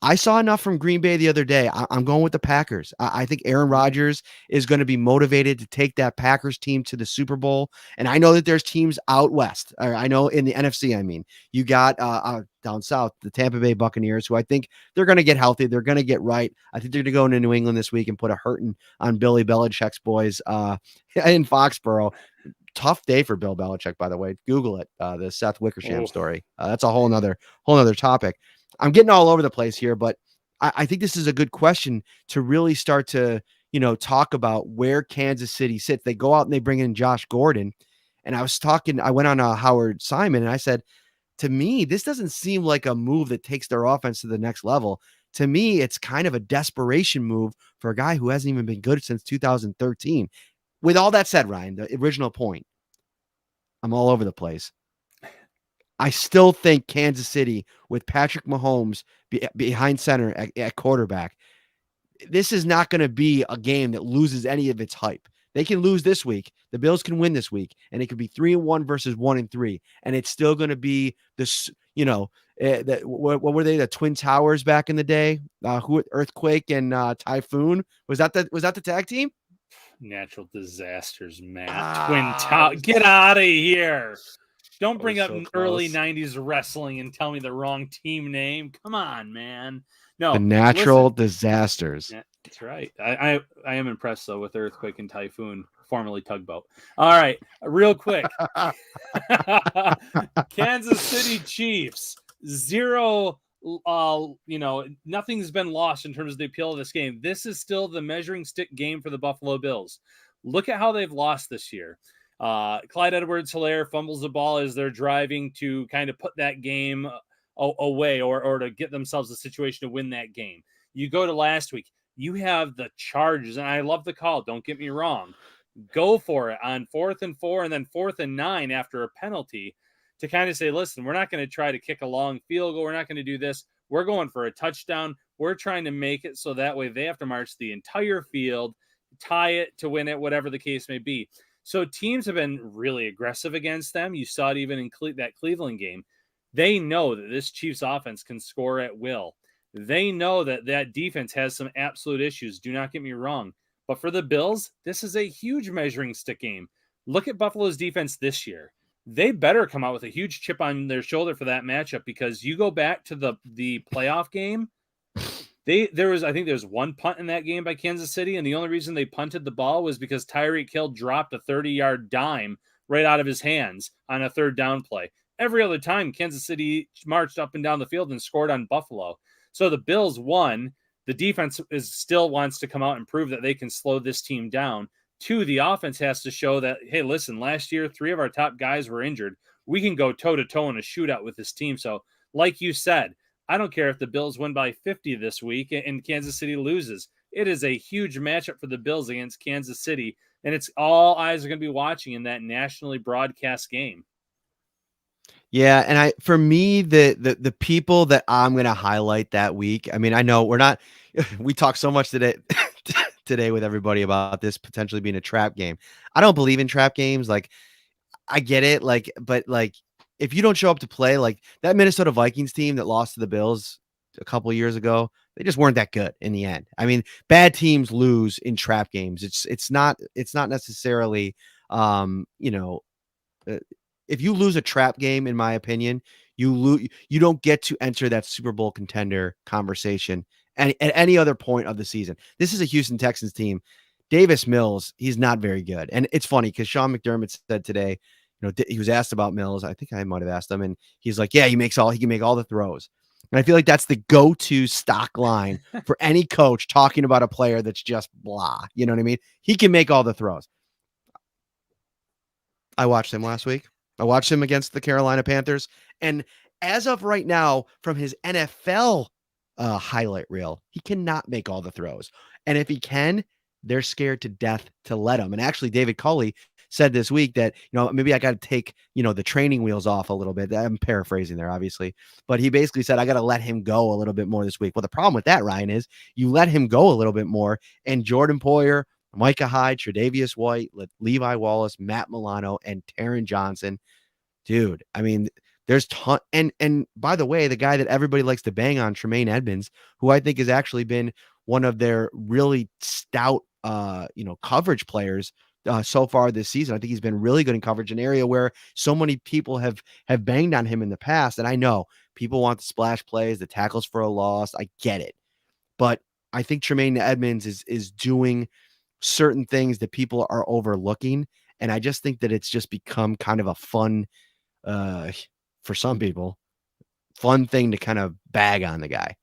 I saw enough from Green Bay the other day. I'm going with the Packers. I think Aaron Rodgers is going to be motivated to take that Packers team to the Super Bowl. And I know that there's teams out west, or I know in the NFC, I mean, you got down south, the Tampa Bay Buccaneers, who I think they're going to get healthy. They're going to get right. I think they're going to go into New England this week and put a hurting on Billy Belichick's boys in Foxborough. Tough day for Bill Belichick, by the way. Google it, the Seth Wickersham story. That's a whole nother topic. I'm getting all over the place here, but I think this is a good question to really start to, talk about where Kansas City sits. They go out and they bring in Josh Gordon. And I went on Howard Simon and I said, to me, this doesn't seem like a move that takes their offense to the next level. To me, it's kind of a desperation move for a guy who hasn't even been good since 2013. With all that said, Ryan, the original point, I'm all over the place. I still think Kansas City with Patrick Mahomes behind center at quarterback, this is not going to be a game that loses any of its hype. They can lose this week. The Bills can win this week, and it could be 3-1 versus 1-3, and it's still going to be this. What were they? The Twin Towers back in the day? Earthquake and Typhoon? Was that the tag team? Natural disasters, Matt. Twin Towers. Get out of here. Don't bring up early 90s wrestling and tell me the wrong team name. Come on, man. No, the natural disasters. Yeah, that's right. I am impressed, though, with Earthquake and Typhoon, formerly Tugboat. All right, real quick. Kansas City Chiefs, 0, nothing's been lost in terms of the appeal of this game. This is still the measuring stick game for the Buffalo Bills. Look at how they've lost this year. Clyde Edwards-Helaire fumbles the ball as they're driving to kind of put that game away or to get themselves a situation to win that game. You go to last week, you have the Chargers, and I love the call. Don't get me wrong. Go for it on 4th and 4 and then 4th and 9 after a penalty to kind of say, listen, we're not going to try to kick a long field goal. We're not going to do this. We're going for a touchdown. We're trying to make it so that way they have to march the entire field, tie it to win it, whatever the case may be. So teams have been really aggressive against them. You saw it even in that Cleveland game. They know that this Chiefs offense can score at will. They know that defense has some absolute issues. Do not get me wrong. But for the Bills, this is a huge measuring stick game. Look at Buffalo's defense this year. they better come out with a huge chip on their shoulder for that matchup, because you go back to the playoff game, I think there was one punt in that game by Kansas City, and the only reason they punted the ball was because Tyreek Hill dropped a 30-yard dime right out of his hands on a third down play. Every other time, Kansas City marched up and down the field and scored on Buffalo. So the Bills won. The defense still wants to come out and prove that they can slow this team down. Two, the offense has to show that, hey, listen, last year, 3 of our top guys were injured. We can go toe-to-toe in a shootout with this team. So, like you said, I don't care if the Bills win by 50 this week and Kansas City loses. It is a huge matchup for the Bills against Kansas City, and it's all eyes are going to be watching in that nationally broadcast game. Yeah, and for me, the people that I'm going to highlight that week, I mean, I know we're not we talk so much today with everybody about this potentially being a trap game. I don't believe in trap games. Like, I get it, like, but like, if you don't show up to play, like that Minnesota Vikings team that lost to the Bills a couple of years ago, they just weren't that good in the end. I mean, bad teams lose in trap games. It's not necessarily, you know, if you lose a trap game, in my opinion, you don't get to enter that Super Bowl contender conversation at any other point of the season. This is a Houston Texans team. Davis Mills, he's not very good. And it's funny because Sean McDermott said today, he was asked about Mills. I think I might have asked him, and he's like, yeah, he can make all the throws. And I feel like that's the go-to stock line for any coach talking about a player that's just blah. You know what I mean? He can make all the throws. I watched him last week. I watched him against the Carolina Panthers. And as of right now, from his NFL highlight reel, he cannot make all the throws. And if he can, they're scared to death to let him. And actually, David Culley said this week that, maybe I got to take, the training wheels off a little bit. I'm paraphrasing there, obviously. But he basically said, I got to let him go a little bit more this week. Well, the problem with that, Ryan, is you let him go a little bit more, and Jordan Poyer, Micah Hyde, Tre'Davious White, Levi Wallace, Matt Milano, and Taron Johnson. Dude, I mean, there's ton. And by the way, the guy that everybody likes to bang on, Tremaine Edmonds, who I think has actually been one of their really stout, coverage players so far this season. I think he's been really good in coverage, an area where so many people have banged on him in the past. And I know people want the splash plays, the tackles for a loss. I get it. But I think Tremaine Edmonds is doing certain things that people are overlooking. And I just think that it's just become kind of a fun, for some people, fun thing to kind of bag on the guy.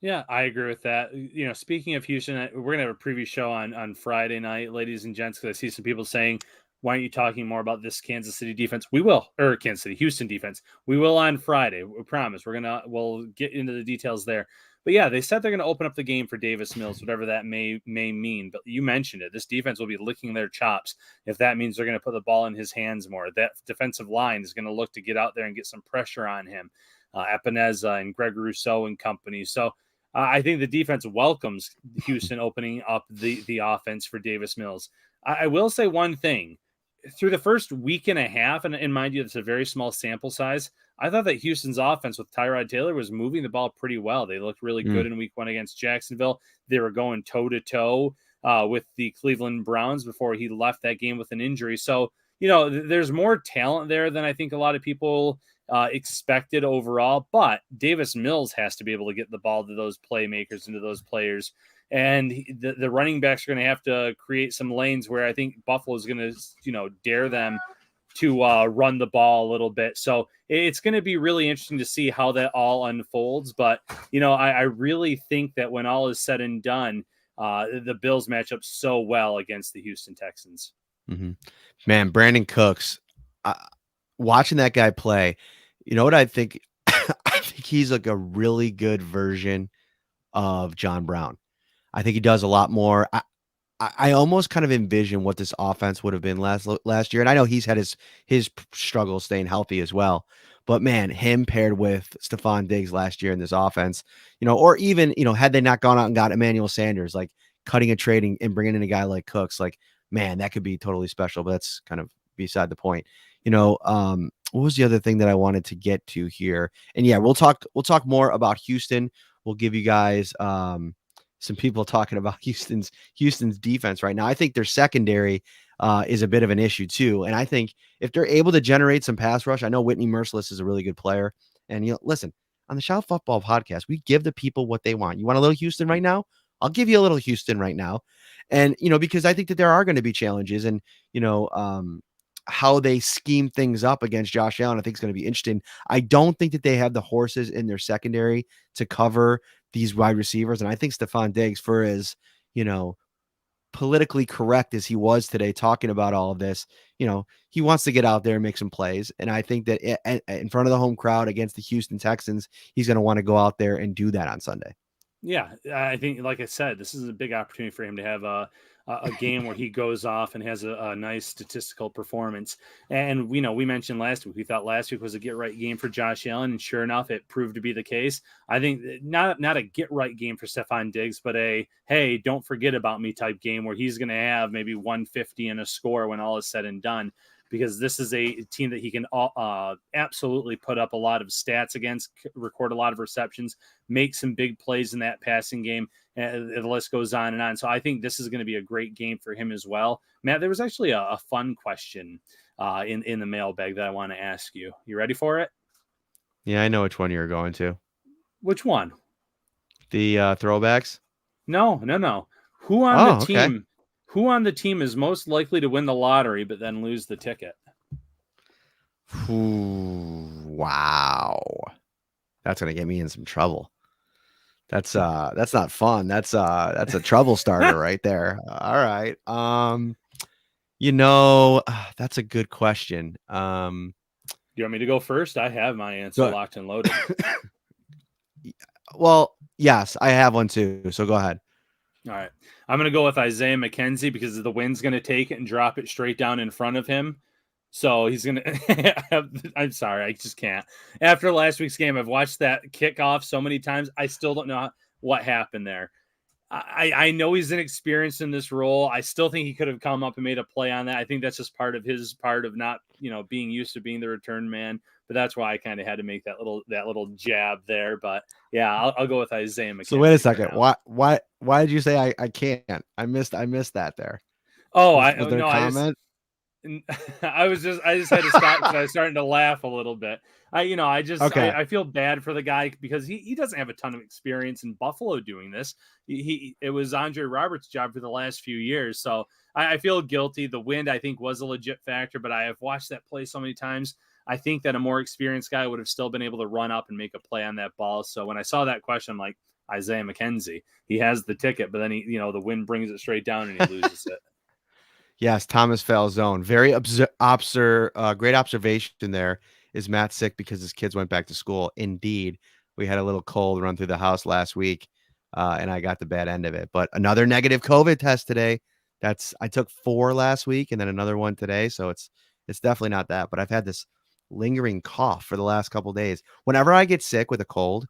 Yeah, I agree with that. Speaking of Houston, we're going to have a preview show on Friday night, ladies and gents, because I see some people saying, why aren't you talking more about this Kansas City defense? We will, or Houston defense. We will on Friday. We promise. We'll get into the details there. But yeah, they said they're going to open up the game for Davis Mills, whatever that may mean. But you mentioned it. This defense will be licking their chops if that means they're going to put the ball in his hands more. That defensive line is going to look to get out there and get some pressure on him. Epineza and Greg Rousseau and company. So I think the defense welcomes Houston opening up the offense for Davis Mills. I will say one thing. Through the first week and a half, and mind you, it's a very small sample size, I thought that Houston's offense with Tyrod Taylor was moving the ball pretty well. They looked really good in week 1 against Jacksonville. They were going toe-to-toe with the Cleveland Browns before he left that game with an injury. So, there's more talent there than I think a lot of people expected overall. But Davis Mills has to be able to get the ball to those playmakers and to those players. And the running backs are going to have to create some lanes where I think Buffalo is going to, dare them to run the ball a little bit. So it's going to be really interesting to see how that all unfolds. But, I really think that when all is said and done, the Bills match up so well against the Houston Texans. Mm-hmm. Man, Brandon Cooks, watching that guy play, you know what I think? I think he's like a really good version of John Brown. I think he does a lot more. I almost kind of envision what this offense would have been last year. And I know he's had his struggles staying healthy as well. But man, him paired with Stephon Diggs last year in this offense, or even, had they not gone out and got Emmanuel Sanders, like cutting a trading and bringing in a guy like Cooks, like, man, that could be totally special. But that's kind of beside the point. What was the other thing that I wanted to get to here? And yeah, we'll talk more about Houston. We'll give you guys some people talking about Houston's defense right now. I think their secondary is a bit of an issue too. And I think if they're able to generate some pass rush, I know Whitney Merciless is a really good player. And listen, on the Shout Football podcast, we give the people what they want. You want a little Houston right now? I'll give you a little Houston right now. And, because I think that there are going to be challenges and, how they scheme things up against Josh Allen, I think is going to be interesting. I don't think that they have the horses in their secondary to cover these wide receivers. And I think Stephon Diggs, for as, politically correct as he was today, talking about all of this, he wants to get out there and make some plays. And I think that in front of the home crowd against the Houston Texans, he's going to want to go out there and do that on Sunday. Yeah, I think, like I said, this is a big opportunity for him to have a game where he goes off and has a nice statistical performance. And we mentioned last week, we thought last week was a get right game for Josh Allen, and sure enough, it proved to be the case. I think not a get right game for Stephon Diggs, but a hey, don't forget about me type game where he's going to have maybe 150 and a score when all is said and done. Because this is a team that he can absolutely put up a lot of stats against, record a lot of receptions, make some big plays in that passing game. The list goes on and on. So I think this is going to be a great game for him as well. Matt, there was actually a fun question in the mailbag that I want to ask you. You ready for it? Yeah, I know which one you're going to. Which one? The throwbacks? No. Who on the team? Okay. Who on the team is most likely to win the lottery but then lose the ticket? Ooh, wow. That's going to get me in some trouble. That's not fun. That's a trouble starter right there. All right. That's a good question. You want me to go first? I have my answer locked and loaded. Well, yes, I have one too. So go ahead. All right. I'm going to go with Isaiah McKenzie because the wind's going to take it and drop it straight down in front of him. So he's going to – I'm sorry. I just can't. After last week's game, I've watched that kickoff so many times. I still don't know what happened there. I know he's inexperienced in this role. I still think he could have come up and made a play on that. I think that's just part of not, being used to being the return man. But that's why I kind of had to make that little jab there. But yeah, I'll go with Isaiah McKenzie. So wait a second. Why did you say I can't? I missed that there. Oh, I just had to stop because I was starting to laugh a little bit. I feel bad for the guy because he doesn't have a ton of experience in Buffalo doing this. It was Andre Roberts' job for the last few years. So I feel guilty. The wind, I think, was a legit factor, but I have watched that play so many times. I think that a more experienced guy would have still been able to run up and make a play on that ball. So when I saw that question, I'm like, Isaiah McKenzie, he has the ticket, but then the wind brings it straight down and he loses it. Yes, Thomas Falzone. Very great observation there. Is Matt sick because his kids went back to school? Indeed. We had a little cold run through the house last week, and I got the bad end of it. But another negative COVID test today. I took 4 last week and then another one today. So it's definitely not that. But I've had this lingering cough for the last couple of days. Whenever I get sick with a cold,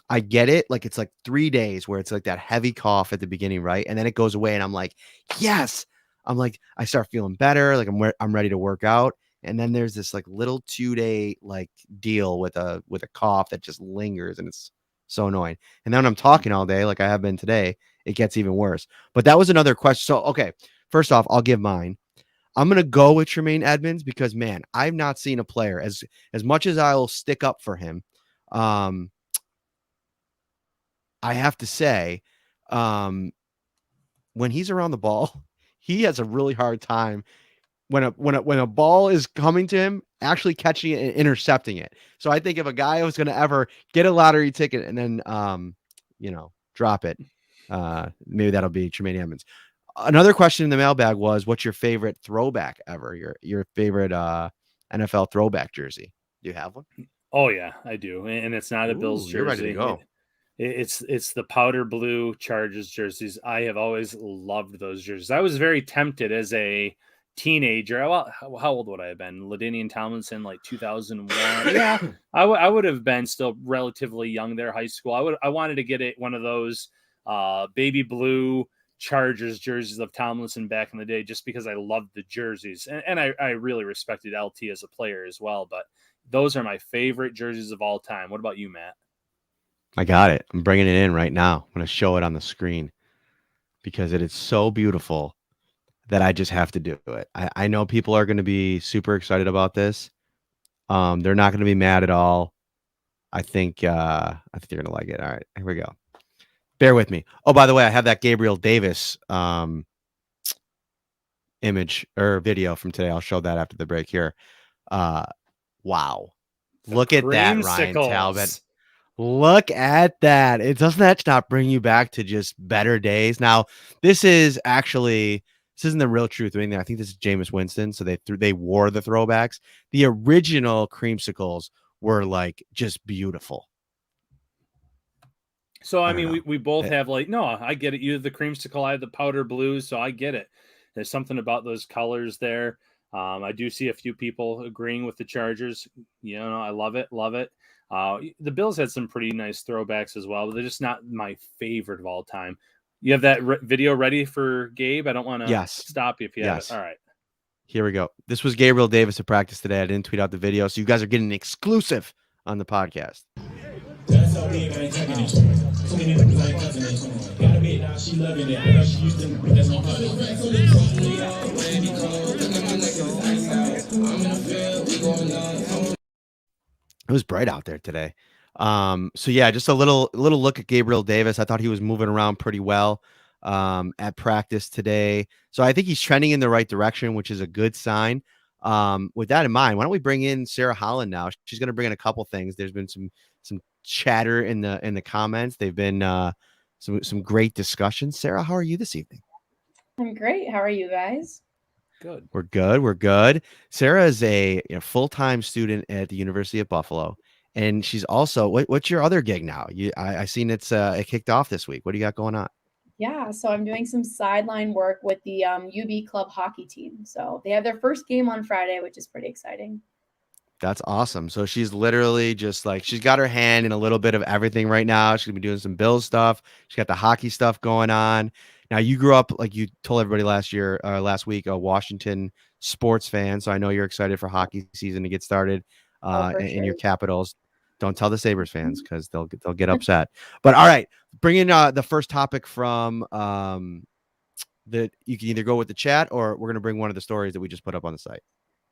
I get it. Like it's like 3 days where it's like that heavy cough at the beginning, right? And then it goes away and I'm like, yes. I'm like, I start feeling better. Like I'm ready to work out. And then there's this like little 2-day like deal with a cough that just lingers and it's so annoying. And then when I'm talking all day, like I have been today, it gets even worse. But that was another question. So, okay, first off, I'll give mine. I'm going to go with Tremaine Edmonds because, man, I've not seen a player as much as I will stick up for him. I have to say, when he's around the ball, he has a really hard time when a ball is coming to him, actually catching it and intercepting it. So I think if a guy was going to ever get a lottery ticket and then, drop it, maybe that'll be Tremaine Edmonds. Another question in the mailbag was, what's your favorite throwback ever? Your favorite NFL throwback jersey? Do you have one? Oh yeah, I do. And it's not a Bills jersey. You're ready to go. It's the powder blue Chargers jerseys. I have always loved those jerseys. I was very tempted as a teenager. Well, how old would I have been? LaDainian Tomlinson, like 2001. Yeah, I would have been still relatively young there, high school. I wanted to get one of those baby blue Chargers jerseys of Tomlinson back in the day, just because I loved the jerseys, and I really respected LT as a player as well. But those are my favorite jerseys of all time. What about you, Matt? I got it. I'm bringing it in right now. I'm going to show it on the screen because it is so beautiful. that I just have to do it. I know people are going to be super excited about this. They're not going to be mad at all. I think you're going to like it. All right, here we go. Bear with me. Oh, by the way, I have that Gabriel Davis image or video from today. I'll show that after the break here. Uh, wow. The Look at that, Ryan Talbot. creamsicles. Look at that. It doesn't that not bring you back to just better days? Now, this isn't the real truth thing. I think this is Jameis Winston. So they wore the throwbacks. The original creamsicles were like just beautiful. So I don't mean, know. we both have no, I get it. You have the creamsicle, I have the powder blues, so I get it. There's something about those colors there. I do see a few people agreeing with the Chargers. I love it, love it. The Bills had some pretty nice throwbacks as well, but they're just not my favorite of all time. You have that video ready for Gabe? I don't want to stop you if you have it. All right. Here we go. This was Gabriel Davis at practice today. I didn't tweet out the video, so you guys are getting an exclusive on the podcast. That's how we ain't taking it. Too many niggas ain't touching it. Gotta be now, she loving it. I know she used to. That's my It was bright out there today. So yeah, just a little look at Gabriel Davis. I thought he was moving around pretty well at practice today. So I think he's trending in the right direction, which is a good sign. With that in mind, why don't we bring in Sarah Holland now? She's going to bring in a couple things. There's been some chatter in the comments. They've been some great discussions. Sarah, how are you this evening? I'm great. How are you guys? Good. We're good. Sarah is a full-time student at the University of Buffalo, and she's also what's your other gig now? I seen it kicked off this week. What do you got going on? Yeah, so I'm doing some sideline work with the UB club hockey team. So they have their first game on Friday, which is pretty exciting. That's awesome. So she's literally just like, she's got her hand in a little bit of everything right now. She's gonna be doing some Bills stuff. She's got the hockey stuff going on. Now you grew up, like you told everybody last week, a Washington sports fan. So I know you're excited for hockey season to get started in your Capitals. Don't tell the Sabres fans because they'll get upset. But all right, bring in the first topic from that you can either go with the chat or we're gonna bring one of the stories that we just put up on the site.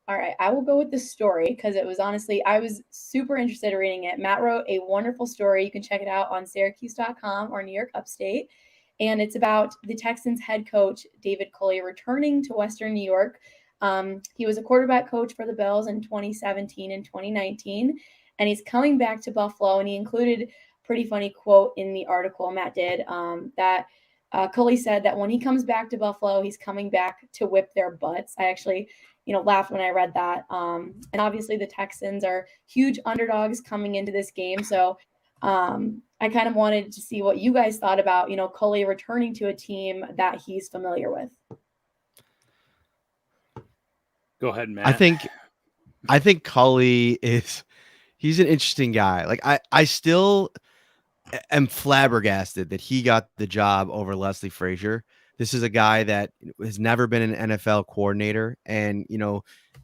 All right, I will go with the story because it was honestly, I was super interested in reading it. Matt wrote a wonderful story. You can check it out on Syracuse.com or New York Upstate. And it's about the Texans head coach, David Culley, returning to Western New York. He was a quarterback coach for the Bills in 2017 and 2019. And he's coming back to Buffalo. And he included a pretty funny quote in the article Matt did that Culley said that when he comes back to Buffalo, he's coming back to whip their butts. I actually laughed when I read that. And obviously the Texans are huge underdogs coming into this game. So I kind of wanted to see what you guys thought about, Culley returning to a team that he's familiar with. Go ahead, Matt. I think Culley he's an interesting guy. Like I still am flabbergasted that he got the job over Leslie Frazier. This is a guy that has never been an NFL coordinator. And,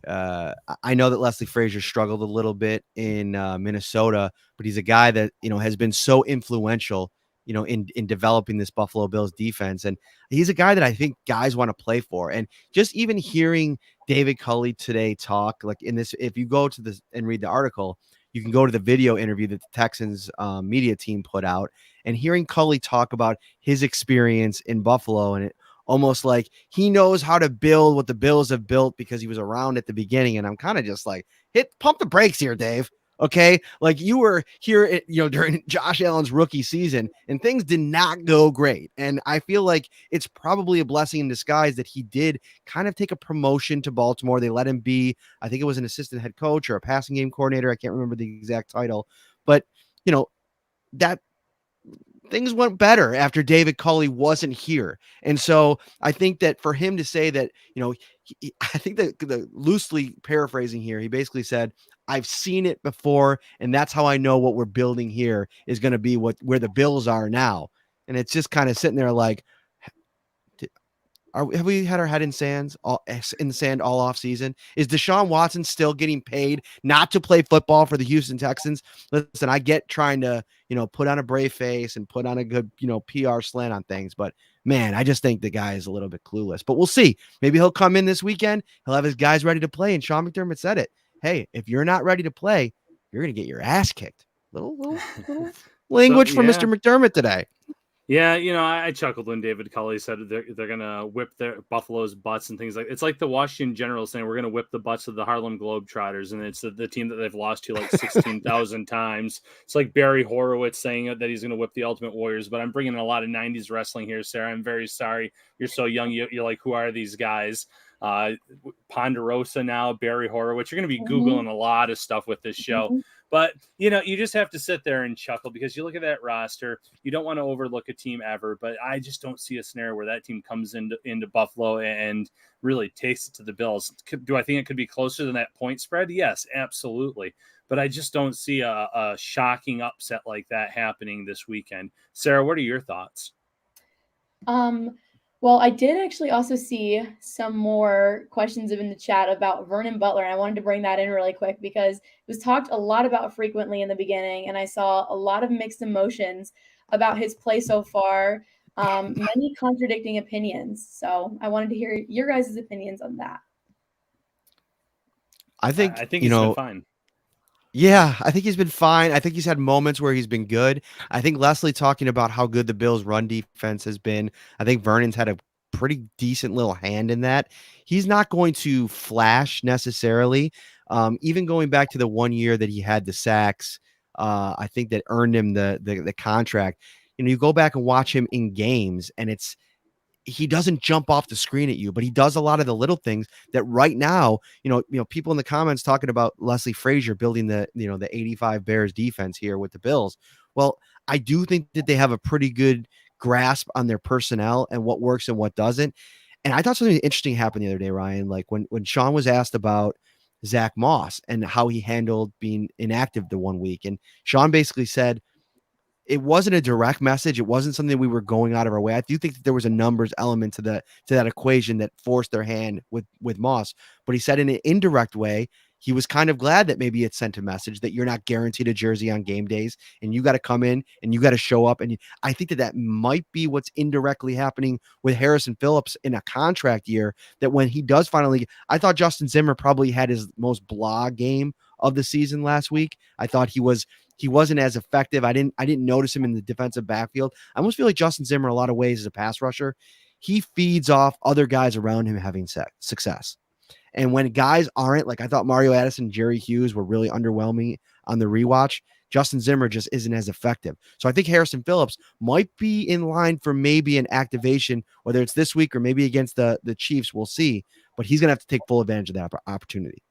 I know that Leslie Frazier struggled a little bit in Minnesota, but he's a guy that, has been so influential, in developing this Buffalo Bills defense. And he's a guy that I think guys want to play for. And just even hearing David Culley today talk, like in this, if you go to this and read the article, you can go to the video interview that the Texans media team put out, and hearing Culley talk about his experience in Buffalo, and it almost like he knows how to build what the Bills have built because he was around at the beginning. And I'm kind of just like, pump the brakes here, Dave. Okay. Like you were here, during Josh Allen's rookie season and things did not go great. And I feel like it's probably a blessing in disguise that he did kind of take a promotion to Baltimore. They let him be, I think it was an assistant head coach or a passing game coordinator. I can't remember the exact title, but that things went better after David Culley wasn't here. And so I think that for him to say that, I think that the loosely paraphrasing here, he basically said, I've seen it before, and that's how I know what we're building here is going to be where the Bills are now. And it's just kind of sitting there like, have we had our head in the sand all off season? Is Deshaun Watson still getting paid not to play football for the Houston Texans? Listen, I get trying to, put on a brave face and put on a good, PR slant on things, but man, I just think the guy is a little bit clueless. But we'll see. Maybe he'll come in this weekend. He'll have his guys ready to play. And Sean McDermott said it. Hey, if you're not ready to play, you're going to get your ass kicked. Little language from Mr. McDermott today. Yeah, I chuckled when David Culley said they're gonna whip their Buffalo's butts and things like. It's like the Washington Generals saying we're gonna whip the butts of the Harlem Globetrotters, and it's the team that they've lost to like 16,000 times. It's like Barry Horowitz saying that he's gonna whip the Ultimate Warriors. But I'm bringing in a lot of '90s wrestling here, Sarah. I'm very sorry. You're so young. You're like, who are these guys? Ponderosa now, Barry Horowitz. You're gonna be Googling a lot of stuff with this show. But, you just have to sit there and chuckle because you look at that roster. You don't want to overlook a team ever, but I just don't see a scenario where that team comes into Buffalo and really takes it to the Bills. Do I think it could be closer than that point spread? Yes, absolutely. But I just don't see a shocking upset like that happening this weekend. Sarah, what are your thoughts? Well, I did actually also see some more questions in the chat about Vernon Butler, and I wanted to bring that in really quick because it was talked a lot about frequently in the beginning, and I saw a lot of mixed emotions about his play so far, many contradicting opinions. So I wanted to hear your guys' opinions on that. I think he's been fine. Yeah, I think he's been fine. I think he's had moments where he's been good. I think Leslie talking about how good the Bills' run defense has been. I think Vernon's had a pretty decent little hand in that. He's not going to flash necessarily. Even going back to the 1 year that he had the sacks, I think that earned him the contract. You go back and watch him in games, and he doesn't jump off the screen at you, but he does a lot of the little things that right now, people in the comments talking about Leslie Frazier building the 85 Bears defense here with the Bills. Well, I do think that they have a pretty good grasp on their personnel and what works and what doesn't. And I thought something interesting happened the other day, Ryan, like when Sean was asked about Zach Moss and how he handled being inactive the 1 week. And Sean basically said, it wasn't a direct message. It wasn't something we were going out of our way. I do think that there was a numbers element to that equation that forced their hand with Moss. But he said in an indirect way, he was kind of glad that maybe it sent a message that you're not guaranteed a jersey on game days and you got to come in and you got to show up. And I think that might be what's indirectly happening with Harrison Phillips in a contract year, that when he does finally, I thought Justin Zimmer probably had his most blah game of the season last week. I thought he wasn't as effective. I didn't notice him in the defensive backfield. I almost feel like Justin Zimmer, a lot of ways as a pass rusher, he feeds off other guys around him having success. And when guys aren't, like I thought Mario Addison and Jerry Hughes were really underwhelming on the rewatch, Justin Zimmer just isn't as effective. So I think Harrison Phillips might be in line for maybe an activation, whether it's this week or maybe against the Chiefs. We'll see. But he's going to have to take full advantage of that opportunity.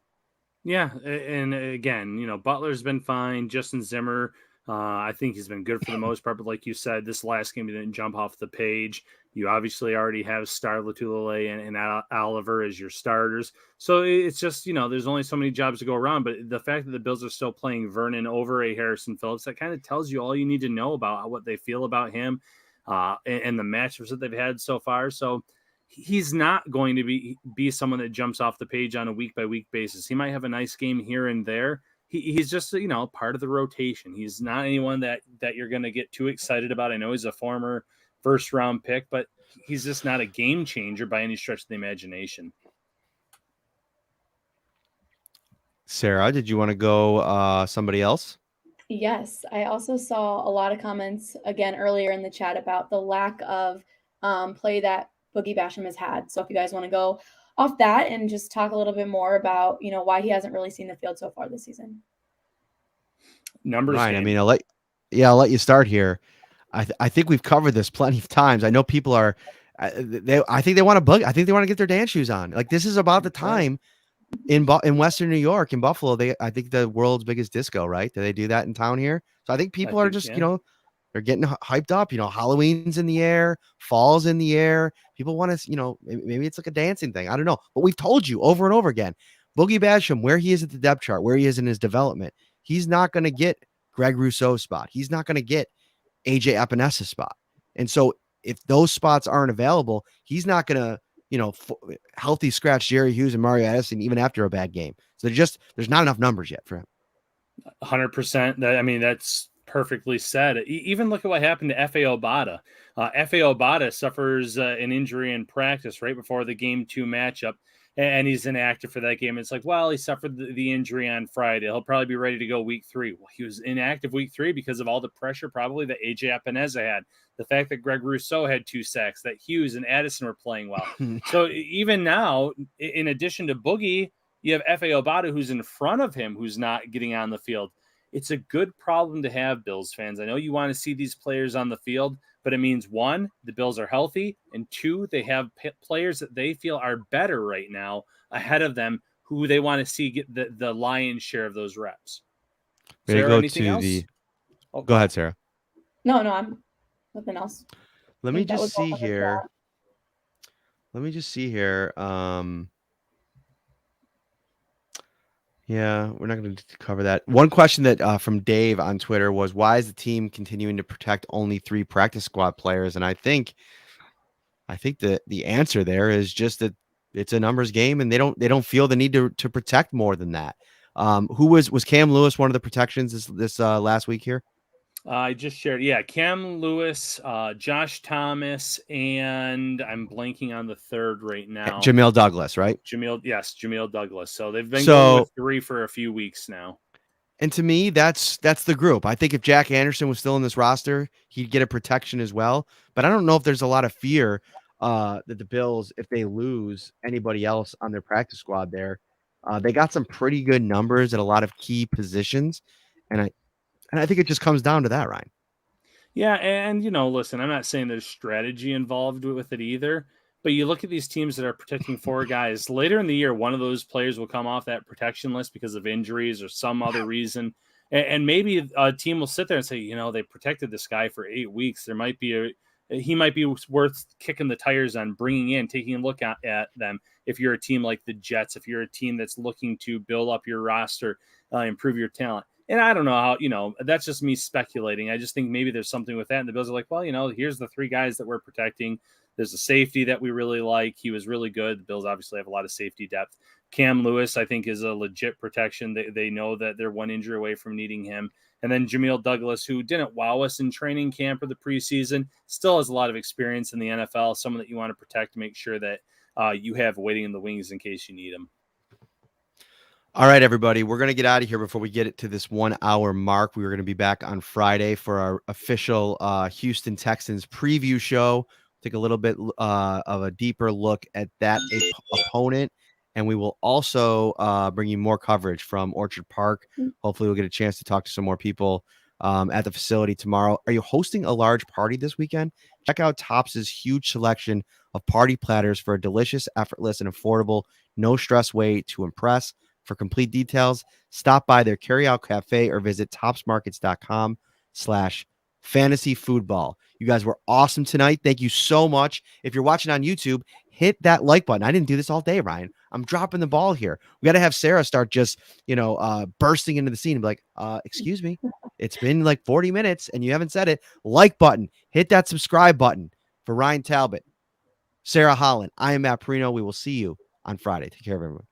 Yeah, and again, Butler's been fine. Justin Zimmer, I think he's been good for the most part. But like you said, this last game he didn't jump off the page. You obviously already have Star Latulele and Oliver as your starters. So it's just, there's only so many jobs to go around. But the fact that the Bills are still playing Vernon over a Harrison Phillips, that kind of tells you all you need to know about what they feel about him and the matchups that they've had so far. So he's not going to be someone that jumps off the page on a week-by-week basis. He might have a nice game here and there. He's just, part of the rotation. He's not anyone that you're going to get too excited about. I know he's a former first-round pick, but he's just not a game changer by any stretch of the imagination. Sarah, did you want to go somebody else? Yes, I also saw a lot of comments, again, earlier in the chat about the lack of play that Boogie Basham has had. So if you guys want to go off that and just talk a little bit more about, why he hasn't really seen the field so far this season. Numbers. Right. I mean, I'll let you start here. I think we've covered this plenty of times. I know people are, I think they want to bug. I think they want to get their dance shoes on. Like this is about the time in Western New York, in Buffalo. I think the world's biggest disco, right? Do they do that in town here? So I think people are just, they're getting hyped up. Halloween's in the air, fall's in the air. People want to, maybe it's like a dancing thing. I don't know. But we've told you over and over again, Boogie Basham, where he is at the depth chart, where he is in his development, he's not going to get Greg Rousseau's spot. He's not going to get AJ Epinessa's spot. And so if those spots aren't available, he's not going to healthy scratch Jerry Hughes and Mario Addison even after a bad game. So there's not enough numbers yet for him. 100%. I mean, that's perfectly said. Even look at what happened to F.A. Obata. F.A. Obata suffers an injury in practice right before the Game 2 matchup, and he's inactive for that game. It's like, well, he suffered the injury on Friday. He'll probably be ready to go week 3. Well, he was inactive week 3 because of all the pressure probably that A.J. Epineza had. The fact that Greg Rousseau had 2 sacks, that Hughes and Addison were playing well. So even now, in addition to Boogie, you have F.A. Obata who's in front of him, who's not getting on the field. It's a good problem to have, Bills fans. I know you want to see these players on the field, but it means 1, the Bills are healthy, and 2, they have players that they feel are better right now ahead of them, who they want to see get the lion's share of those reps. Sarah, anything else? Go ahead, Sarah. No, I'm nothing else. Let me just see here. Yeah, we're not going to cover that. One question that from Dave on Twitter was, why is the team continuing to protect only 3 practice squad players? And I think the answer there is just that it's a numbers game, and they don't feel the need to protect more than that. Who was Cam Lewis one of the protections this last week here? I just shared. Yeah, Cam Lewis, Josh Thomas, and I'm blanking on the third right now. Jamil Douglas, right? Jamil Douglas. So they've been going with 3 for a few weeks now. And to me, that's the group. I think if Jack Anderson was still in this roster, he'd get a protection as well. But I don't know if there's a lot of fear that the Bills, if they lose anybody else on their practice squad there, they got some pretty good numbers at a lot of key positions. And I think it just comes down to that, Ryan. Yeah, and listen, I'm not saying there's strategy involved with it either, but you look at these teams that are protecting 4 guys. Later in the year, one of those players will come off that protection list because of injuries or some other reason, and maybe a team will sit there and say, they protected this guy for 8 weeks. He might be worth kicking the tires on bringing in, taking a look at them. If you're a team like the Jets, if you're a team that's looking to build up your roster, improve your talent. And I don't know how, that's just me speculating. I just think maybe there's something with that. And the Bills are like, well, here's the 3 guys that we're protecting. There's a safety that we really like. He was really good. The Bills obviously have a lot of safety depth. Cam Lewis, I think, is a legit protection. They know that they're 1 injury away from needing him. And then Jamil Douglas, who didn't wow us in training camp or the preseason, still has a lot of experience in the NFL, someone that you want to protect to make sure that you have waiting in the wings in case you need him. All right, everybody, we're going to get out of here before we get it to this 1 hour mark. We were going to be back on Friday for our official Houston Texans preview show. Take a little bit of a deeper look at that opponent. And we will also bring you more coverage from Orchard Park. Hopefully we'll get a chance to talk to some more people at the facility tomorrow. Are you hosting a large party this weekend? Check out Tops's huge selection of party platters for a delicious, effortless, and affordable, no-stress way to impress. For complete details, stop by their carryout cafe or visit topsmarkets.com/fantasyfootball. You guys were awesome tonight. Thank you so much. If you're watching on YouTube, hit that like button. I didn't do this all day, Ryan. I'm dropping the ball here. We got to have Sarah start just, bursting into the scene and be like, excuse me, it's been like 40 minutes and you haven't said it. Like button, hit that subscribe button. For Ryan Talbot, Sarah Holland, I am Matt Parrino. We will see you on Friday. Take care of everyone.